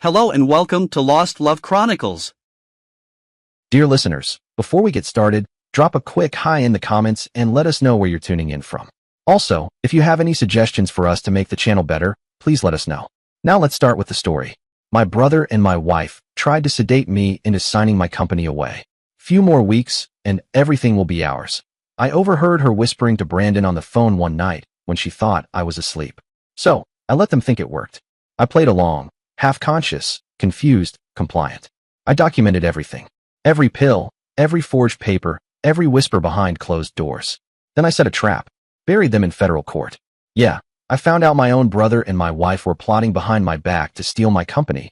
Hello and welcome to Lost Love Chronicles. Dear listeners, before we get started, drop a quick hi in the comments and let us know where you're tuning in from. Also, if you have any suggestions for us to make the channel better, please let us know. Now let's start with the story. My brother and my wife tried to sedate me into signing my company away. Few more weeks, and everything will be ours. I overheard her whispering to Brandon on the phone one night when she thought I was asleep. So, I let them think it worked. I played along, half-conscious, confused, compliant. I documented everything. Every pill, every forged paper, every whisper behind closed doors. Then I set a trap, buried them in federal court. Yeah, I found out my own brother and my wife were plotting behind my back to steal my company.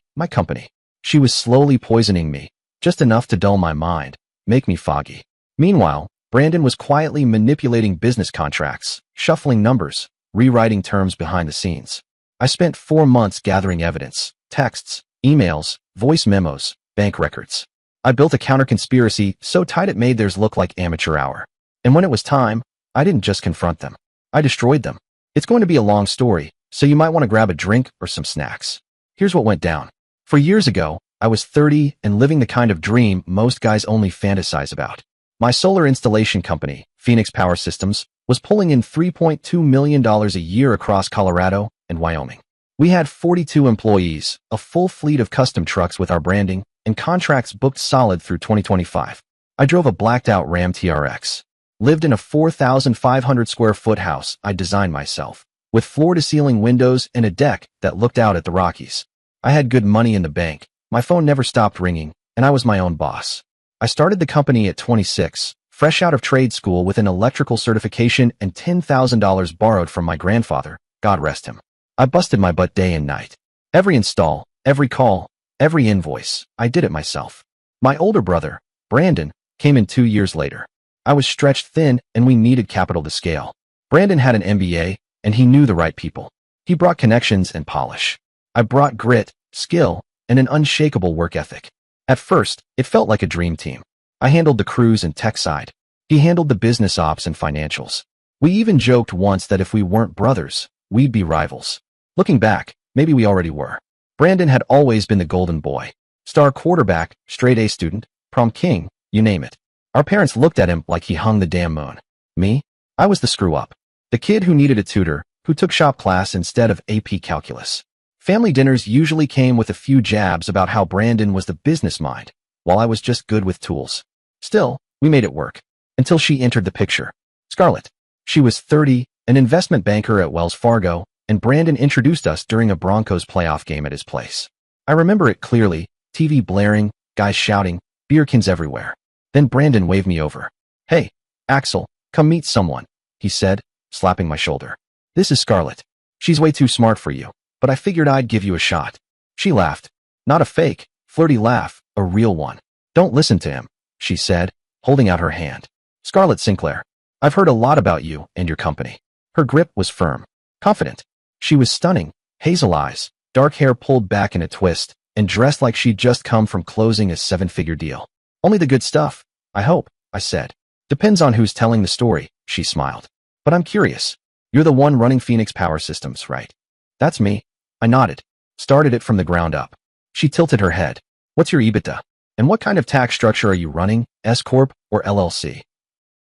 She was slowly poisoning me, just enough to dull my mind, make me foggy. Meanwhile, Brandon was quietly manipulating business contracts, shuffling numbers, rewriting terms behind the scenes. I spent 4 months gathering evidence, texts, emails, voice memos, bank records. I built a counter-conspiracy so tight it made theirs look like amateur hour. And when it was time, I didn't just confront them. I destroyed them. It's going to be a long story, so you might want to grab a drink or some snacks. Here's what went down. 4 years ago, I was 30 and living the kind of dream most guys only fantasize about. My solar installation company, Phoenix Power Systems, was pulling in $3.2 million a year across Colorado and Wyoming. We had 42 employees, a full fleet of custom trucks with our branding, and contracts booked solid through 2025. I drove a blacked-out Ram TRX. Lived in a 4,500 square foot house I designed myself, with floor-to-ceiling windows and a deck that looked out at the Rockies. I had good money in the bank, my phone never stopped ringing, and I was my own boss. I started the company at 26, fresh out of trade school with an electrical certification and $10,000 borrowed from my grandfather, God rest him. I busted my butt day and night. Every install, every call, every invoice, I did it myself. My older brother, Brandon, came in 2 years later. I was stretched thin and we needed capital to scale. Brandon had an MBA and he knew the right people. He brought connections and polish. I brought grit, skill, and an unshakable work ethic. At first, it felt like a dream team. I handled the crews and tech side. He handled the business ops and financials. We even joked once that if we weren't brothers, we'd be rivals. Looking back, maybe we already were. Brandon had always been the golden boy. Star quarterback, straight A student, prom king, you name it. Our parents looked at him like he hung the damn moon. Me? I was the screw-up. The kid who needed a tutor, who took shop class instead of AP calculus. Family dinners usually came with a few jabs about how Brandon was the business mind, while I was just good with tools. Still, we made it work. Until she entered the picture. Scarlett. She was 30, an investment banker at Wells Fargo, and Brandon introduced us during a Broncos playoff game at his place. I remember it clearly, TV blaring, guys shouting, beer cans everywhere. Then Brandon waved me over. Hey, Axel, come meet someone, he said, slapping my shoulder. This is Scarlett. She's way too smart for you, but I figured I'd give you a shot. She laughed. Not a fake, flirty laugh, a real one. Don't listen to him, she said, holding out her hand. Scarlett Sinclair. I've heard a lot about you and your company. Her grip was firm, confident. She was stunning, hazel eyes, dark hair pulled back in a twist, and dressed like she'd just come from closing a 7-figure deal. Only the good stuff, I hope, I said. Depends on who's telling the story, she smiled. But I'm curious. You're the one running Phoenix Power Systems, right? That's me. I nodded. Started it from the ground up. She tilted her head. What's your EBITDA? And what kind of tax structure are you running, S-Corp or LLC?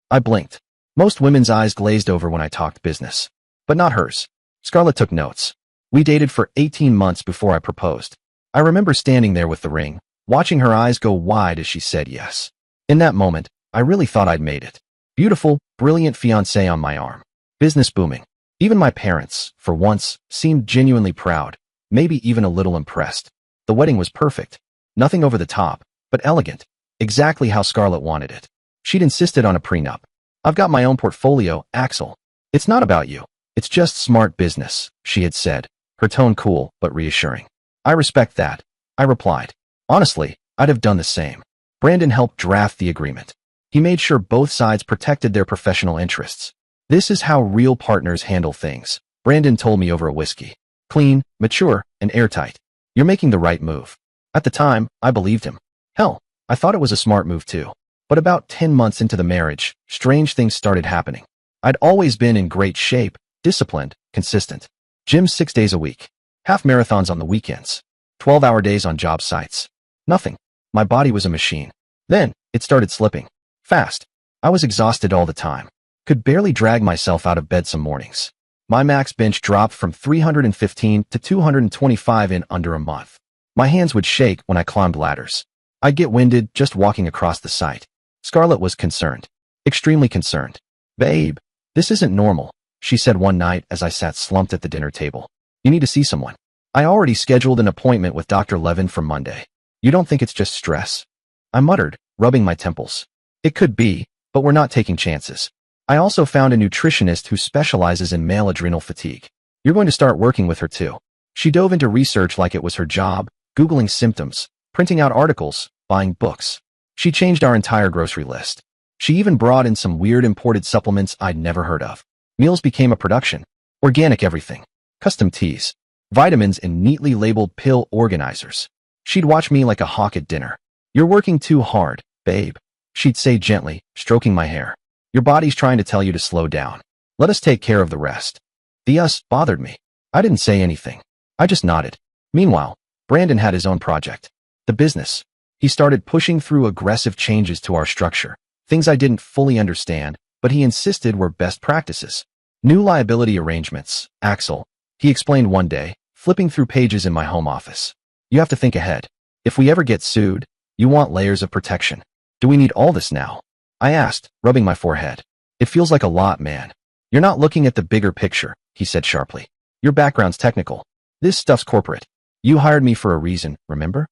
I blinked. Most women's eyes glazed over when I talked business. But not hers. Scarlett took notes. We dated for 18 months before I proposed. I remember standing there with the ring, watching her eyes go wide as she said yes. In that moment, I really thought I'd made it. Beautiful, brilliant fiancé on my arm. Business booming. Even my parents, for once, seemed genuinely proud, maybe even a little impressed. The wedding was perfect. Nothing over the top, but elegant. Exactly how Scarlett wanted it. She'd insisted on a prenup. I've got my own portfolio, Axel. It's not about you. It's just smart business, she had said, her tone cool but reassuring. I respect that, I replied. Honestly, I'd have done the same. Brandon helped draft the agreement. He made sure both sides protected their professional interests. This is how real partners handle things, Brandon told me over a whiskey. Clean, mature, and airtight. You're making the right move. At the time, I believed him. Hell, I thought it was a smart move too. But about 10 months into the marriage, strange things started happening. I'd always been in great shape, disciplined, consistent. Gym 6 days a week. Half marathons on the weekends. 12-hour days on job sites. Nothing. My body was a machine. Then, it started slipping. Fast. I was exhausted all the time. Could barely drag myself out of bed some mornings. My max bench dropped from 315 to 225 in under a month. My hands would shake when I climbed ladders. I'd get winded just walking across the site. Scarlett was concerned. Extremely concerned. "Babe, this isn't normal," she said one night as I sat slumped at the dinner table. "You need to see someone. I already scheduled an appointment with Dr. Levin for Monday. You don't think it's just stress?" I muttered, rubbing my temples. "It could be, but we're not taking chances. I also found a nutritionist who specializes in male adrenal fatigue. You're going to start working with her too." She dove into research like it was her job, Googling symptoms, printing out articles, buying books. She changed our entire grocery list. She even brought in some weird imported supplements I'd never heard of. Meals became a production. Organic everything. Custom teas. Vitamins in neatly labeled pill organizers. She'd watch me like a hawk at dinner. "You're working too hard, babe," she'd say gently, stroking my hair. "Your body's trying to tell you to slow down. Let us take care of the rest." The us bothered me. I didn't say anything. I just nodded. Meanwhile, Brandon had his own project. The business. He started pushing through aggressive changes to our structure. Things I didn't fully understand, but he insisted were best practices. "New liability arrangements, Axel," he explained one day, flipping through pages in my home office. "You have to think ahead. If we ever get sued, you want layers of protection. Do we need all this now?" I asked, rubbing my forehead. "It feels like a lot, man." "You're not looking at the bigger picture," he said sharply. "Your background's technical. This stuff's corporate. You hired me for a reason, remember?"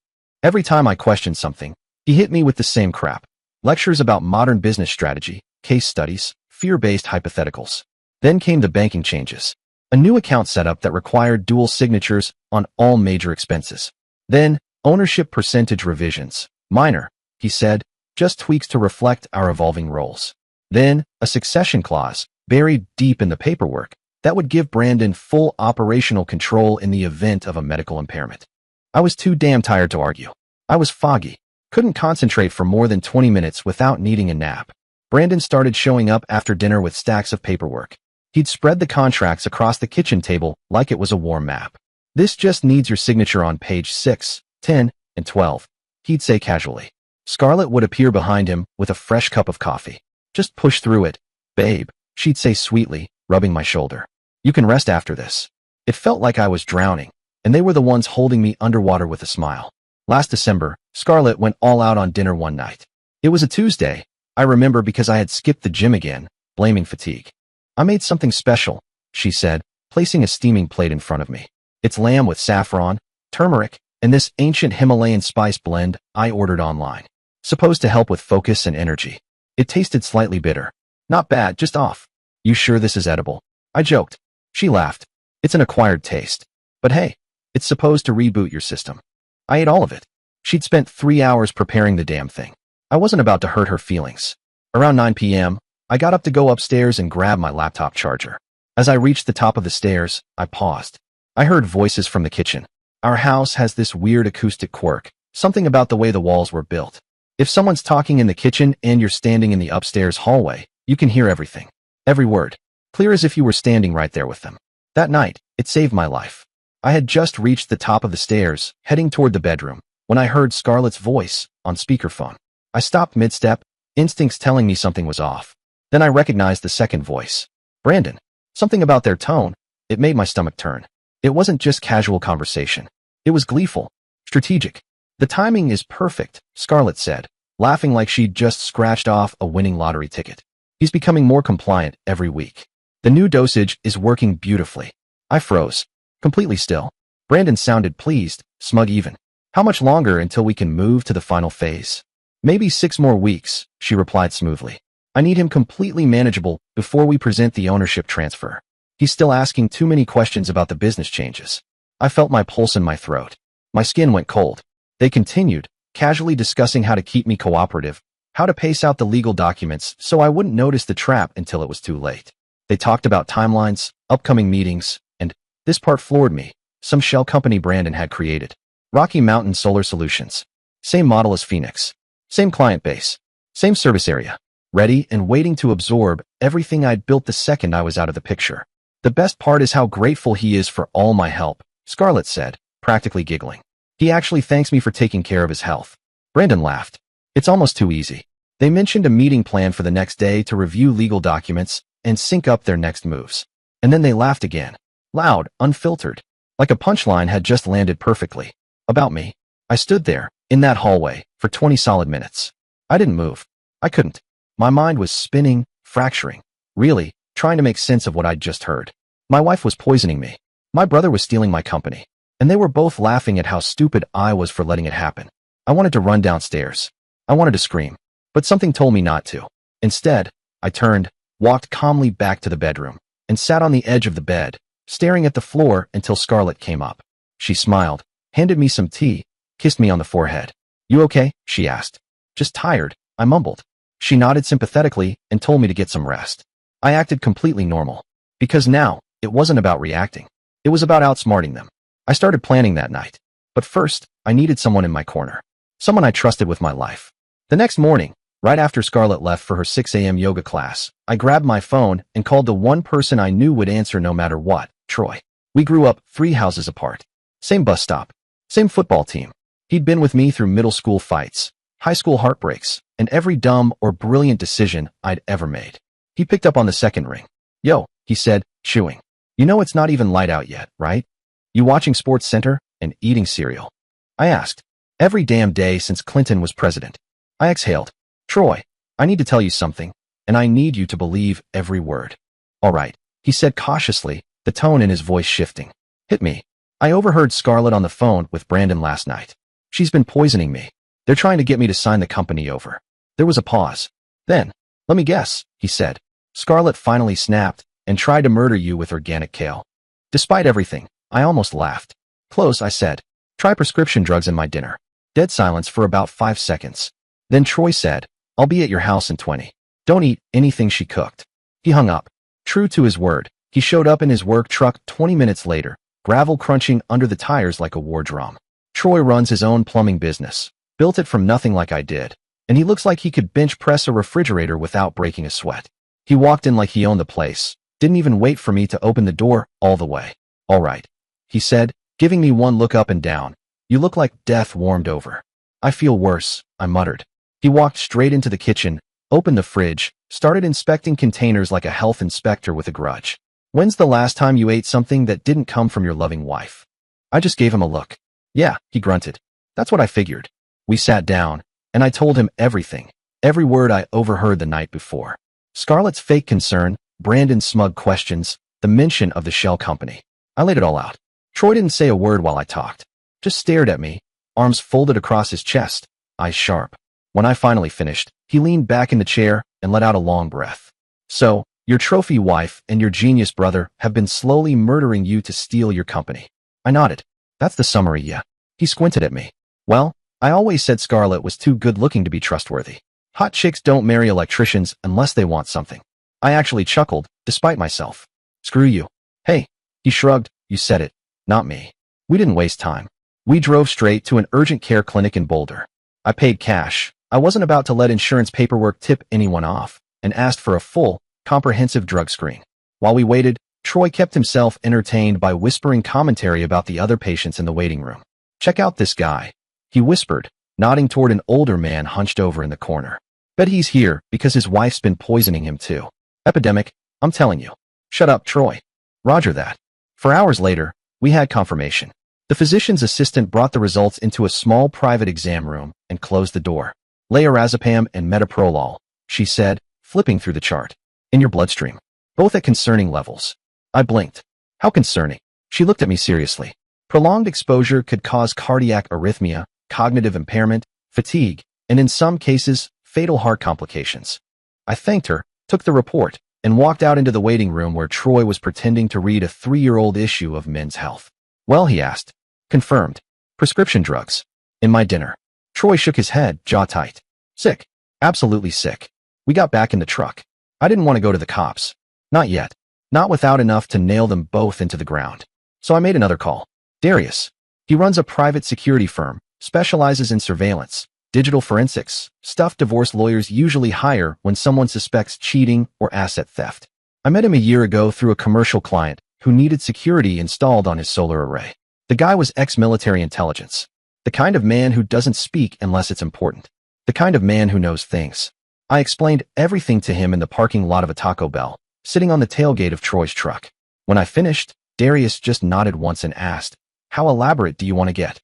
Every time I questioned something, he hit me with the same crap. Lectures about modern business strategy, case studies, fear-based hypotheticals. Then came the banking changes. A new account setup that required dual signatures on all major expenses. Then, ownership percentage revisions. "Minor," he said, "just tweaks to reflect our evolving roles." Then, a succession clause, buried deep in the paperwork, that would give Brandon full operational control in the event of a medical impairment. I was too damn tired to argue. I was foggy. Couldn't concentrate for more than 20 minutes without needing a nap. Brandon started showing up after dinner with stacks of paperwork. He'd spread the contracts across the kitchen table like it was a war map. "This just needs your signature on page 6, 10, and 12, he'd say casually. Scarlett would appear behind him with a fresh cup of coffee. "Just push through it, babe," she'd say sweetly, rubbing my shoulder. "You can rest after this." It felt like I was drowning, and they were the ones holding me underwater with a smile. Last December, Scarlett went all out on dinner one night. It was a Tuesday, I remember, because I had skipped the gym again, blaming fatigue. "I made something special," she said, placing a steaming plate in front of me. "It's lamb with saffron, turmeric, and this ancient Himalayan spice blend I ordered online. Supposed to help with focus and energy. It tasted slightly bitter. Not bad, just off." "You sure this is edible?" I joked. She laughed. "It's an acquired taste. But hey, it's supposed to reboot your system." I ate all of it. She'd spent 3 hours preparing the damn thing. I wasn't about to hurt her feelings. Around 9 p.m., I got up to go upstairs and grab my laptop charger. As I reached the top of the stairs, I paused. I heard voices from the kitchen. Our house has this weird acoustic quirk, something about the way the walls were built. If someone's talking in the kitchen and you're standing in the upstairs hallway, you can hear everything. Every word. Clear as if you were standing right there with them. That night, it saved my life. I had just reached the top of the stairs, heading toward the bedroom, when I heard Scarlett's voice on speakerphone. I stopped mid-step, instincts telling me something was off. Then I recognized the second voice. Brandon. Something about their tone. It made my stomach turn. It wasn't just casual conversation. It was gleeful. Strategic. "The timing is perfect," Scarlett said, laughing like she'd just scratched off a winning lottery ticket. "He's becoming more compliant every week. The new dosage is working beautifully." I froze. Completely still. Brandon sounded pleased, smug even. "How much longer until we can move to the final phase?" "Maybe 6 more weeks," she replied smoothly. "I need him completely manageable before we present the ownership transfer. He's still asking too many questions about the business changes." I felt my pulse in my throat. My skin went cold. They continued, casually discussing how to keep me cooperative, how to pace out the legal documents so I wouldn't notice the trap until it was too late. They talked about timelines, upcoming meetings, and this part floored me, some shell company Brandon had created. Rocky Mountain Solar Solutions. Same model as Phoenix. Same client base. Same service area. Ready and waiting to absorb everything I'd built the second I was out of the picture. "The best part is how grateful he is for all my help," Scarlett said, practically giggling. He actually thanks me for taking care of his health. Brandon laughed. It's almost too easy. They mentioned a meeting plan for the next day to review legal documents and sync up their next moves. And then they laughed again. Loud, unfiltered. Like a punchline had just landed perfectly. About me. I stood there, in that hallway, for 20 solid minutes. I didn't move. I couldn't. My mind was spinning, fracturing. Really, trying to make sense of what I'd just heard. My wife was poisoning me. My brother was stealing my company. And they were both laughing at how stupid I was for letting it happen. I wanted to run downstairs. I wanted to scream. But something told me not to. Instead, I turned, walked calmly back to the bedroom, and sat on the edge of the bed, staring at the floor until Scarlett came up. She smiled, handed me some tea, kissed me on the forehead. You okay? She asked. Just tired, I mumbled. She nodded sympathetically and told me to get some rest. I acted completely normal. Because now, it wasn't about reacting. It was about outsmarting them. I started planning that night. But first, I needed someone in my corner. Someone I trusted with my life. The next morning, right after Scarlett left for her 6 a.m. yoga class, I grabbed my phone and called the one person I knew would answer no matter what, Troy. We grew up 3 houses apart. Same bus stop. Same football team. He'd been with me through middle school fights, high school heartbreaks, and every dumb or brilliant decision I'd ever made. He picked up on the second ring. Yo, he said, chewing. You know it's not even light out yet, right? You watching Sports Center and eating cereal? I asked. Every damn day since Clinton was president. I exhaled. Troy, I need to tell you something, and I need you to believe every word. All right, he said cautiously, the tone in his voice shifting. Hit me. I overheard Scarlett on the phone with Brandon last night. She's been poisoning me. They're trying to get me to sign the company over. There was a pause. Then, let me guess, he said. Scarlett finally snapped and tried to murder you with organic kale. Despite everything, I almost laughed. Close, I said. Try prescription drugs in my dinner. Dead silence for about 5 seconds. Then Troy said, I'll be at your house in 20. Don't eat anything she cooked. He hung up. True to his word, he showed up in his work truck 20 minutes later, gravel crunching under the tires like a war drum. Troy runs his own plumbing business, built it from nothing like I did, and he looks like he could bench press a refrigerator without breaking a sweat. He walked in like he owned the place, didn't even wait for me to open the door all the way. All right, he said, giving me one look up and down. You look like death warmed over. I feel worse, I muttered. He walked straight into the kitchen, opened the fridge, started inspecting containers like a health inspector with a grudge. When's the last time you ate something that didn't come from your loving wife? I just gave him a look. Yeah, he grunted. That's what I figured. We sat down, and I told him everything, every word I overheard the night before. Scarlett's fake concern, Brandon's smug questions, the mention of the shell company. I laid it all out. Troy didn't say a word while I talked. Just stared at me, arms folded across his chest, eyes sharp. When I finally finished, he leaned back in the chair and let out a long breath. So, your trophy wife and your genius brother have been slowly murdering you to steal your company. I nodded. That's the summary, yeah. He squinted at me. Well, I always said Scarlett was too good-looking to be trustworthy. Hot chicks don't marry electricians unless they want something. I actually chuckled, despite myself. Screw you. Hey, he shrugged. You said it, not me. We didn't waste time. We drove straight to an urgent care clinic in Boulder. I paid cash. I wasn't about to let insurance paperwork tip anyone off, and asked for a full, comprehensive drug screen. While we waited, Troy kept himself entertained by whispering commentary about the other patients in the waiting room. Check out this guy, he whispered, nodding toward an older man hunched over in the corner. Bet he's here because his wife's been poisoning him too. Epidemic, I'm telling you. Shut up, Troy. Roger that. For hours later, we had confirmation. The physician's assistant brought the results into a small private exam room and closed the door. Lorazepam and metoprolol, she said, flipping through the chart. In your bloodstream. Both at concerning levels. I blinked. How concerning? She looked at me seriously. Prolonged exposure could cause cardiac arrhythmia, cognitive impairment, fatigue, and in some cases, fatal heart complications. I thanked her, took the report, and walked out into the waiting room where Troy was pretending to read a 3-year-old issue of Men's Health. Well, he asked. Confirmed. Prescription drugs. In my dinner. Troy shook his head, jaw tight. Sick. Absolutely sick. We got back in the truck. I didn't want to go to the cops. Not yet. Not without enough to nail them both into the ground. So I made another call. Darius. He runs a private security firm, specializes in surveillance, digital forensics, stuff divorce lawyers usually hire when someone suspects cheating or asset theft. I met him a year ago through a commercial client who needed security installed on his solar array. The guy was ex-military intelligence. The kind of man who doesn't speak unless it's important. The kind of man who knows things. I explained everything to him in the parking lot of a Taco Bell, sitting on the tailgate of Troy's truck. When I finished, Darius just nodded once and asked, "How elaborate do you want to get?"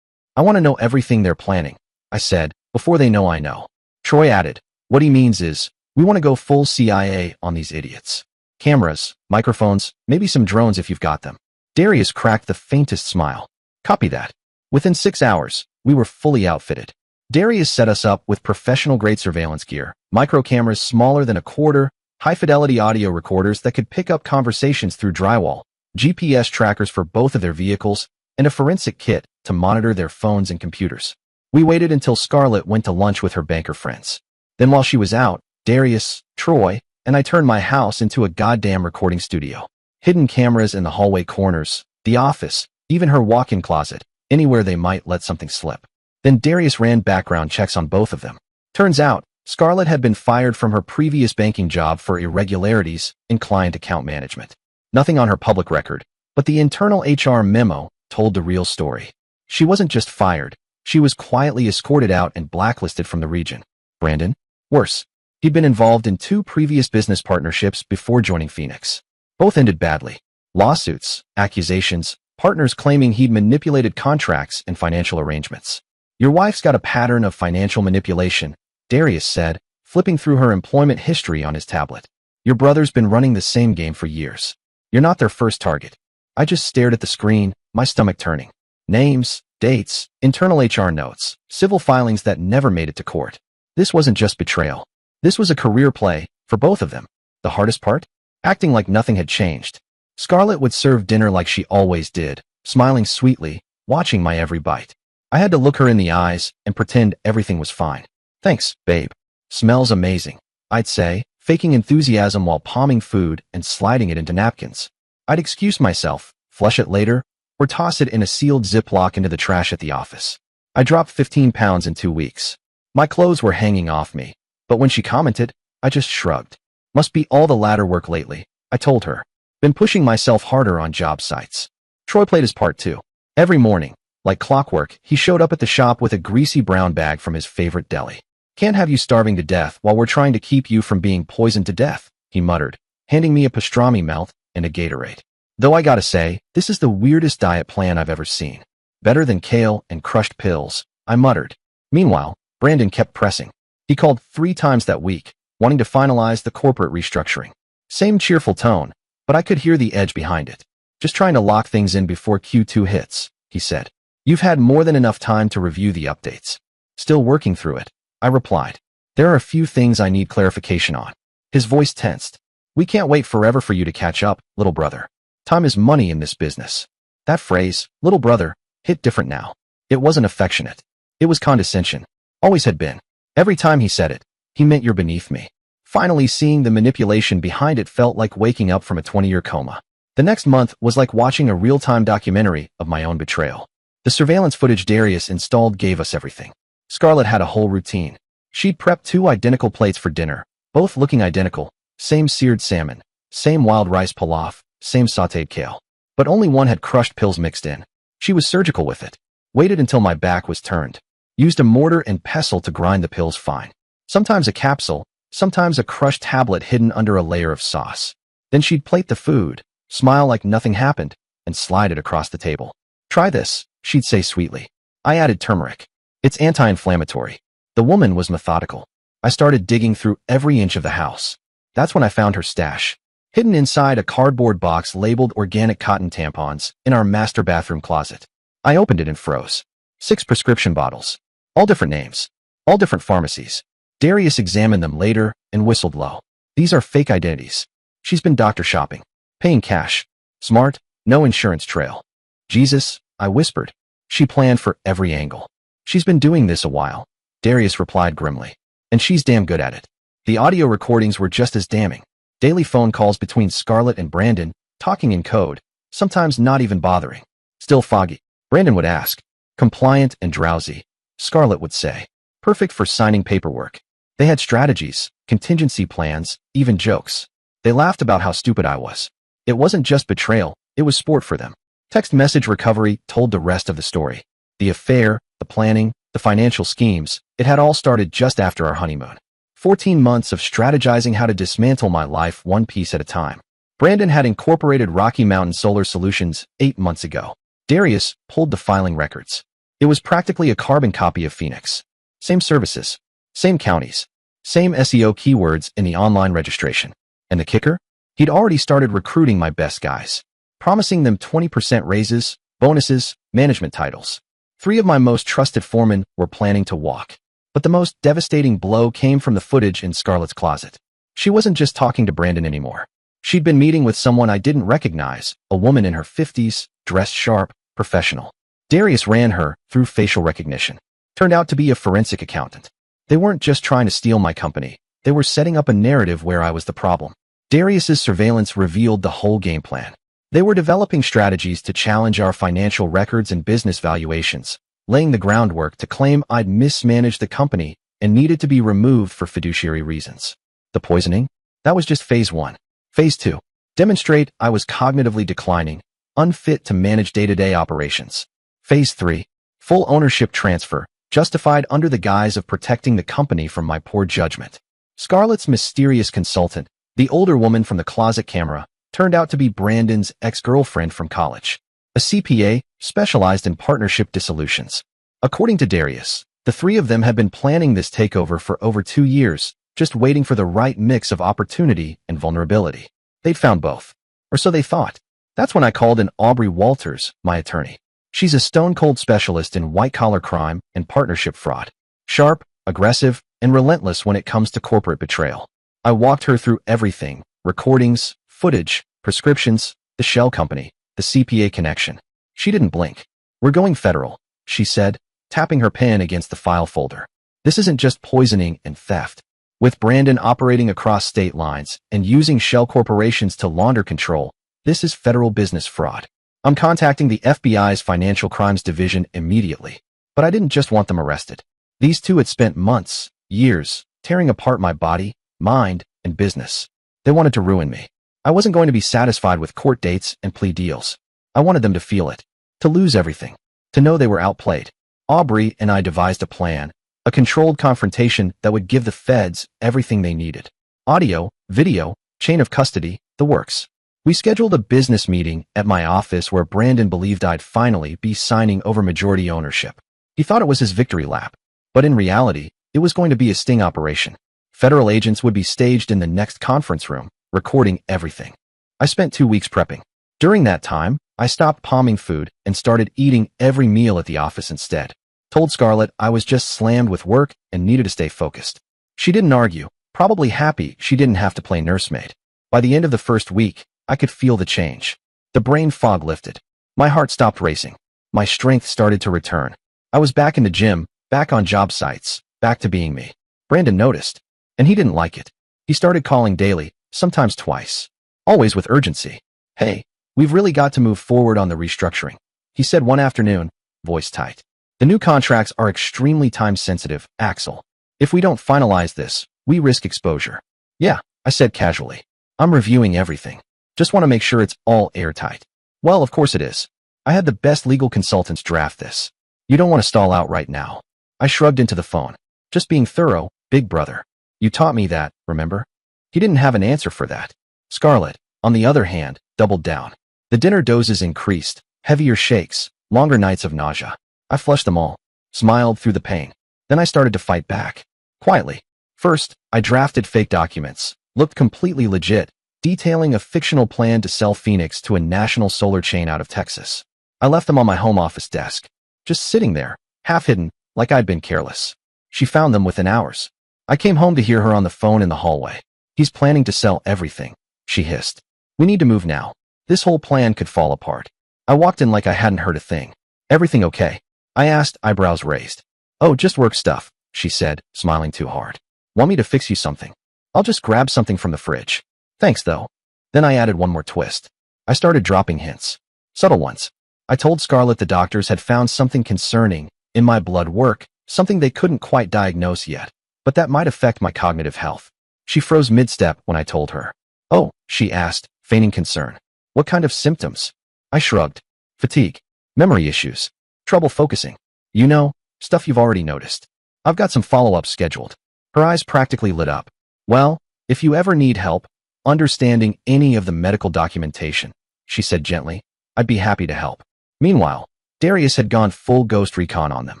"I want to know everything they're planning," I said, "before they know I know." Troy added, "What he means is, we want to go full CIA on these idiots. Cameras, microphones, maybe some drones if you've got them." Darius cracked the faintest smile. "Copy that." Within 6 hours, we were fully outfitted. Darius set us up with professional-grade surveillance gear, micro cameras smaller than a quarter, high-fidelity audio recorders that could pick up conversations through drywall, GPS trackers for both of their vehicles, and a forensic kit to monitor their phones and computers. We waited until Scarlett went to lunch with her banker friends. Then while she was out, Darius, Troy, and I turned my house into a goddamn recording studio. Hidden cameras in the hallway corners, the office, even her walk-in closet, anywhere they might let something slip. Then Darius ran background checks on both of them. Turns out, Scarlett had been fired from her previous banking job for irregularities in client account management. Nothing on her public record, but the internal HR memo told the real story. She wasn't just fired, she was quietly escorted out and blacklisted from the region. Brandon? Worse. He'd been involved in 2 previous business partnerships before joining Phoenix. Both ended badly. Lawsuits, accusations, partners claiming he'd manipulated contracts and financial arrangements. "Your wife's got a pattern of financial manipulation," Darius said, flipping through her employment history on his tablet. "Your brother's been running the same game for years. You're not their first target." I just stared at the screen, my stomach turning. Names, dates, internal HR notes, civil filings that never made it to court. This wasn't just betrayal. This was a career play, for both of them. The hardest part? Acting like nothing had changed. Scarlett would serve dinner like she always did, smiling sweetly, watching my every bite. I had to look her in the eyes and pretend everything was fine. "Thanks, babe. Smells amazing," I'd say, faking enthusiasm while palming food and sliding it into napkins. I'd excuse myself, flush it later, or toss it in a sealed Ziploc into the trash at the office. I dropped 15 pounds in 2 weeks. My clothes were hanging off me, but when she commented, I just shrugged. "Must be all the ladder work lately," I told her. "Been pushing myself harder on job sites." Troy played his part too. Every morning, like clockwork, he showed up at the shop with a greasy brown bag from his favorite deli. "Can't have you starving to death while we're trying to keep you from being poisoned to death," he muttered, handing me a pastrami melt and a Gatorade. Though I gotta say, this is the weirdest diet plan I've ever seen. "Better than kale and crushed pills," I muttered. Meanwhile, Brandon kept pressing. He called 3 times that week, wanting to finalize the corporate restructuring. Same cheerful tone, but I could hear the edge behind it. "Just trying to lock things in before Q2 hits," he said. "You've had more than enough time to review the updates." "Still working through it," I replied. "There are a few things I need clarification on." His voice tensed. "We can't wait forever for you to catch up, little brother. Time is money in this business." That phrase, little brother, hit different now. It wasn't affectionate. It was condescension. Always had been. Every time he said it, he meant you're beneath me. Finally seeing the manipulation behind it felt like waking up from a 20-year coma. The next month was like watching a real-time documentary of my own betrayal. The surveillance footage Darius installed gave us everything. Scarlett had a whole routine. She'd prepped 2 identical plates for dinner, both looking identical, same seared salmon, same wild rice pilaf, same sautéed kale. But only one had crushed pills mixed in. She was surgical with it. Waited until my back was turned. Used a mortar and pestle to grind the pills fine. Sometimes a capsule, sometimes a crushed tablet hidden under a layer of sauce. Then she'd plate the food, smile like nothing happened, and slide it across the table. "Try this," she'd say sweetly. I added turmeric. "It's anti-inflammatory." The woman was methodical. I started digging through every inch of the house. That's when I found her stash. Hidden inside a cardboard box labeled organic cotton tampons in our master bathroom closet. I opened it and froze. 6 prescription bottles. All different names. All different pharmacies. Darius examined them later and whistled low. "These are fake identities. She's been doctor shopping. Paying cash. Smart, no insurance trail." "Jesus," I whispered. "She planned for every angle." "She's been doing this a while," Darius replied grimly. "And she's damn good at it." The audio recordings were just as damning. Daily phone calls between Scarlett and Brandon, talking in code, sometimes not even bothering. "Still foggy," Brandon would ask. "Compliant and drowsy," Scarlett would say. "Perfect for signing paperwork." They had strategies, contingency plans, even jokes. They laughed about how stupid I was. It wasn't just betrayal, it was sport for them. Text message recovery told the rest of the story. The affair, the planning, the financial schemes, it had all started just after our honeymoon. 14 months of strategizing how to dismantle my life one piece at a time. Brandon had incorporated Rocky Mountain Solar Solutions 8 months ago. Darius pulled the filing records. It was practically a carbon copy of Phoenix. Same services, same counties, same SEO keywords in the online registration. And the kicker? He'd already started recruiting my best guys, promising them 20% raises, bonuses, management titles. 3 of my most trusted foremen were planning to walk. But the most devastating blow came from the footage in Scarlett's closet. She wasn't just talking to Brandon anymore. She'd been meeting with someone I didn't recognize, a woman in her 50s, dressed sharp, professional. Darius ran her through facial recognition. Turned out to be a forensic accountant. They weren't just trying to steal my company. They were setting up a narrative where I was the problem. Darius's surveillance revealed the whole game plan. They were developing strategies to challenge our financial records and business valuations, laying the groundwork to claim I'd mismanaged the company and needed to be removed for fiduciary reasons. The poisoning? That was just phase 1. Phase 2. Demonstrate I was cognitively declining, unfit to manage day-to-day operations. Phase 3. Full ownership transfer, justified under the guise of protecting the company from my poor judgment. Scarlett's mysterious consultant, the older woman from the closet camera, turned out to be Brandon's ex-girlfriend from college, a CPA specialized in partnership dissolutions. According to Darius, the 3 of them had been planning this takeover for over 2 years, just waiting for the right mix of opportunity and vulnerability. They'd found both. Or so they thought. That's when I called in Aubrey Walters, my attorney. She's a stone-cold specialist in white-collar crime and partnership fraud. Sharp, aggressive, and relentless when it comes to corporate betrayal. I walked her through everything: recordings, footage, prescriptions, the shell company, the CPA connection. She didn't blink. "We're going federal," she said, tapping her pen against the file folder. "This isn't just poisoning and theft. With Brandon operating across state lines and using shell corporations to launder control, this is federal business fraud. I'm contacting the FBI's Financial Crimes Division immediately." But I didn't just want them arrested. These 2 had spent months, years, tearing apart my body, mind, and business. They wanted to ruin me. I wasn't going to be satisfied with court dates and plea deals. I wanted them to feel it, to lose everything, to know they were outplayed. Aubrey and I devised a plan, a controlled confrontation that would give the feds everything they needed. Audio, video, chain of custody, the works. We scheduled a business meeting at my office where Brandon believed I'd finally be signing over majority ownership. He thought it was his victory lap. But in reality, it was going to be a sting operation. Federal agents would be staged in the next conference room, recording everything. I spent 2 weeks prepping. During that time, I stopped palming food and started eating every meal at the office instead. Told Scarlett I was just slammed with work and needed to stay focused. She didn't argue, probably happy she didn't have to play nursemaid. By the end of the first week, I could feel the change. The brain fog lifted. My heart stopped racing. My strength started to return. I was back in the gym, back on job sites, back to being me. Brandon noticed, and he didn't like it. He started calling daily, sometimes twice, always with urgency. "Hey, we've really got to move forward on the restructuring," he said one afternoon, voice tight. "The new contracts are extremely time-sensitive, Axel. If we don't finalize this, we risk exposure." "Yeah," I said casually. "I'm reviewing everything. Just want to make sure it's all airtight." "Well, of course it is. I had the best legal consultants draft this. You don't want to stall out right now." I shrugged into the phone. "Just being thorough, big brother. You taught me that, remember?" He didn't have an answer for that. Scarlett, on the other hand, doubled down. The dinner doses increased, heavier shakes, longer nights of nausea. I flushed them all, smiled through the pain. Then I started to fight back. Quietly. First, I drafted fake documents, looked completely legit, detailing a fictional plan to sell Phoenix to a national solar chain out of Texas. I left them on my home office desk, just sitting there, half hidden, like I'd been careless. She found them within hours. I came home to hear her on the phone in the hallway. "He's planning to sell everything," she hissed. "We need to move now. This whole plan could fall apart." I walked in like I hadn't heard a thing. "Everything okay?" I asked, eyebrows raised. "Oh, just work stuff," she said, smiling too hard. "Want me to fix you something?" "I'll just grab something from the fridge." "Thanks, though." Then I added one more twist. I started dropping hints. Subtle ones. I told Scarlett the doctors had found something concerning in my blood work, something they couldn't quite diagnose yet, but that might affect my cognitive health. She froze mid-step when I told her. "Oh," she asked, feigning concern. "What kind of symptoms?" I shrugged. "Fatigue, memory issues, trouble focusing." You know, stuff you've already noticed. I've got some follow-up scheduled. Her eyes practically lit up. Well, if you ever need help understanding any of the medical documentation, she said gently, I'd be happy to help. Meanwhile, Darius had gone full ghost recon on them.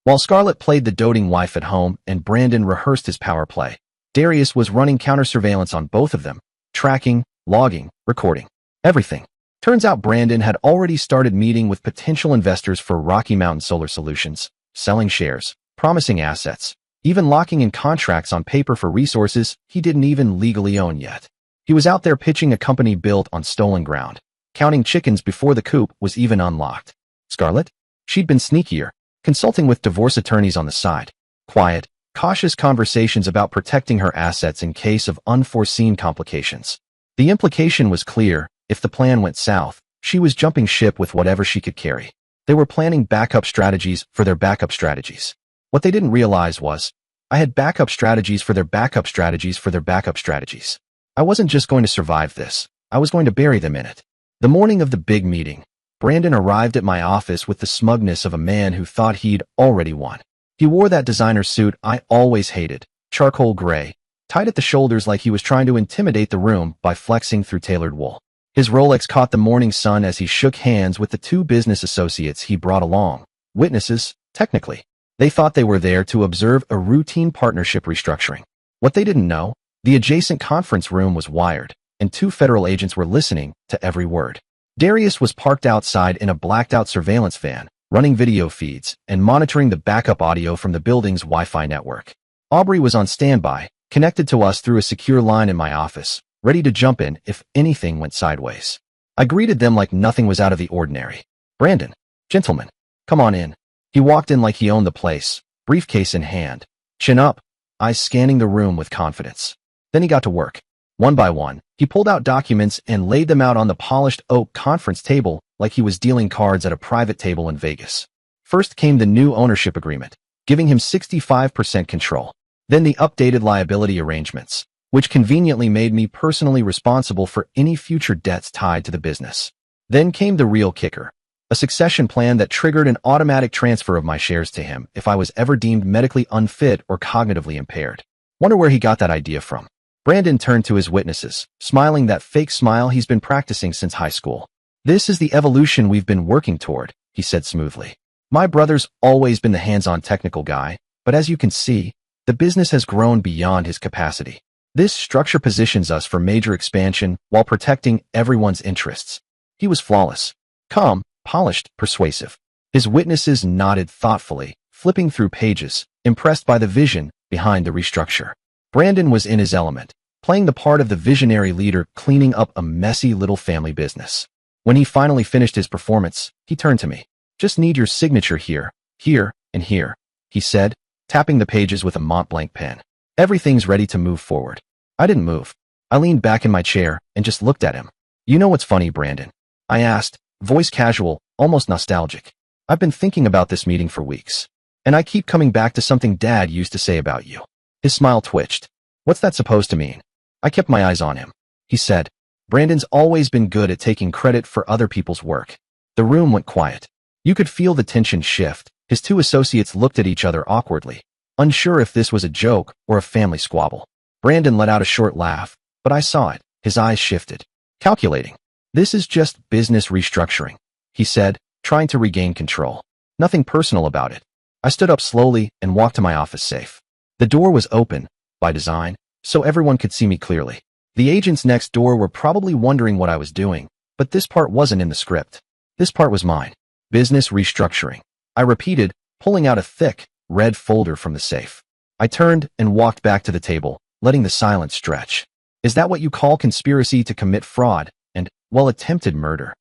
While Scarlett played the doting wife at home and Brandon rehearsed his power play, Darius was running counter-surveillance on both of them, tracking, logging, recording. Everything. Turns out Brandon had already started meeting with potential investors for Rocky Mountain Solar Solutions, selling shares, promising assets, even locking in contracts on paper for resources he didn't even legally own yet. He was out there pitching a company built on stolen ground, counting chickens before the coop was even unlocked. Scarlett? She'd been sneakier, consulting with divorce attorneys on the side. Quiet, cautious conversations about protecting her assets in case of unforeseen complications. The implication was clear. If the plan went south, she was jumping ship with whatever she could carry. They were planning backup strategies for their backup strategies. What they didn't realize was, I had backup strategies for their backup strategies for their backup strategies. I wasn't just going to survive this, I was going to bury them in it. The morning of the big meeting, Brandon arrived at my office with the smugness of a man who thought he'd already won. He wore that designer suit I always hated, charcoal gray, tied at the shoulders like he was trying to intimidate the room by flexing through tailored wool. His Rolex caught the morning sun as he shook hands with the two business associates he brought along. Witnesses, technically. They thought they were there to observe a routine partnership restructuring. What they didn't know, the adjacent conference room was wired, and two federal agents were listening to every word. Darius was parked outside in a blacked-out surveillance van, running video feeds and monitoring the backup audio from the building's Wi-Fi network. Aubrey was on standby, connected to us through a secure line in my office, ready to jump in if anything went sideways. I greeted them like nothing was out of the ordinary. Brandon, gentlemen, come on in. He walked in like he owned the place, briefcase in hand, chin up, eyes scanning the room with confidence. Then he got to work. One by one, he pulled out documents and laid them out on the polished oak conference table like he was dealing cards at a private table in Vegas. First came the new ownership agreement, giving him 65% control. Then the updated liability arrangements, which conveniently made me personally responsible for any future debts tied to the business. Then came the real kicker, a succession plan that triggered an automatic transfer of my shares to him if I was ever deemed medically unfit or cognitively impaired. Wonder where he got that idea from. Brandon turned to his witnesses, smiling that fake smile he's been practicing since high school. This is the evolution we've been working toward, he said smoothly. My brother's always been the hands-on technical guy, but as you can see, the business has grown beyond his capacity. This structure positions us for major expansion while protecting everyone's interests. He was flawless, calm, polished, persuasive. His witnesses nodded thoughtfully, flipping through pages, impressed by the vision behind the restructure. Brandon was in his element, playing the part of the visionary leader cleaning up a messy little family business. When he finally finished his performance, he turned to me. Just need your signature here, here, and here, he said, tapping the pages with a Montblanc pen. Everything's ready to move forward. I didn't move. I leaned back in my chair and just looked at him. You know what's funny, Brandon? I asked, voice casual, almost nostalgic. I've been thinking about this meeting for weeks, and I keep coming back to something Dad used to say about you. His smile twitched. What's that supposed to mean? I kept my eyes on him. He said, Brandon's always been good at taking credit for other people's work. The room went quiet. You could feel the tension shift. His two associates looked at each other awkwardly, unsure if this was a joke or a family squabble. Brandon let out a short laugh, but I saw it. His eyes shifted. Calculating. This is just business restructuring, he said, trying to regain control. Nothing personal about it. I stood up slowly and walked to my office safe. The door was open, by design, so everyone could see me clearly. The agents next door were probably wondering what I was doing, but this part wasn't in the script. This part was mine. Business restructuring. I repeated, pulling out a thick, red folder from the safe. I turned and walked back to the table, letting the silence stretch. Is that what you call conspiracy to commit fraud and, well, attempted murder?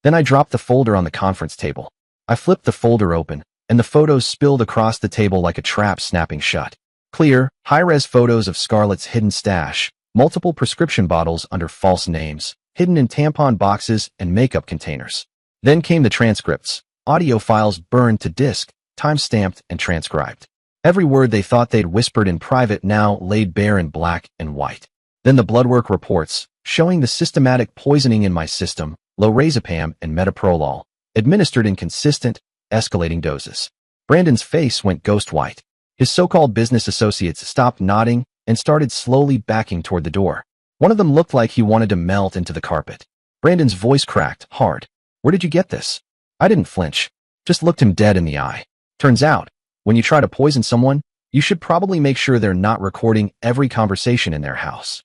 Then I dropped the folder on the conference table. I flipped the folder open, and the photos spilled across the table like a trap snapping shut. Clear, high-res photos of Scarlett's hidden stash, multiple prescription bottles under false names, hidden in tampon boxes and makeup containers. Then came the transcripts, audio files burned to disk, time-stamped and transcribed. Every word they thought they'd whispered in private now laid bare in black and white. Then the bloodwork reports, showing the systematic poisoning in my system, lorazepam and metoprolol, administered in consistent, escalating doses. Brandon's face went ghost white. His so-called business associates stopped nodding and started slowly backing toward the door. One of them looked like he wanted to melt into the carpet. Brandon's voice cracked hard. "Where did you get this?" I didn't flinch. Just looked him dead in the eye. Turns out, when you try to poison someone, you should probably make sure they're not recording every conversation in their house.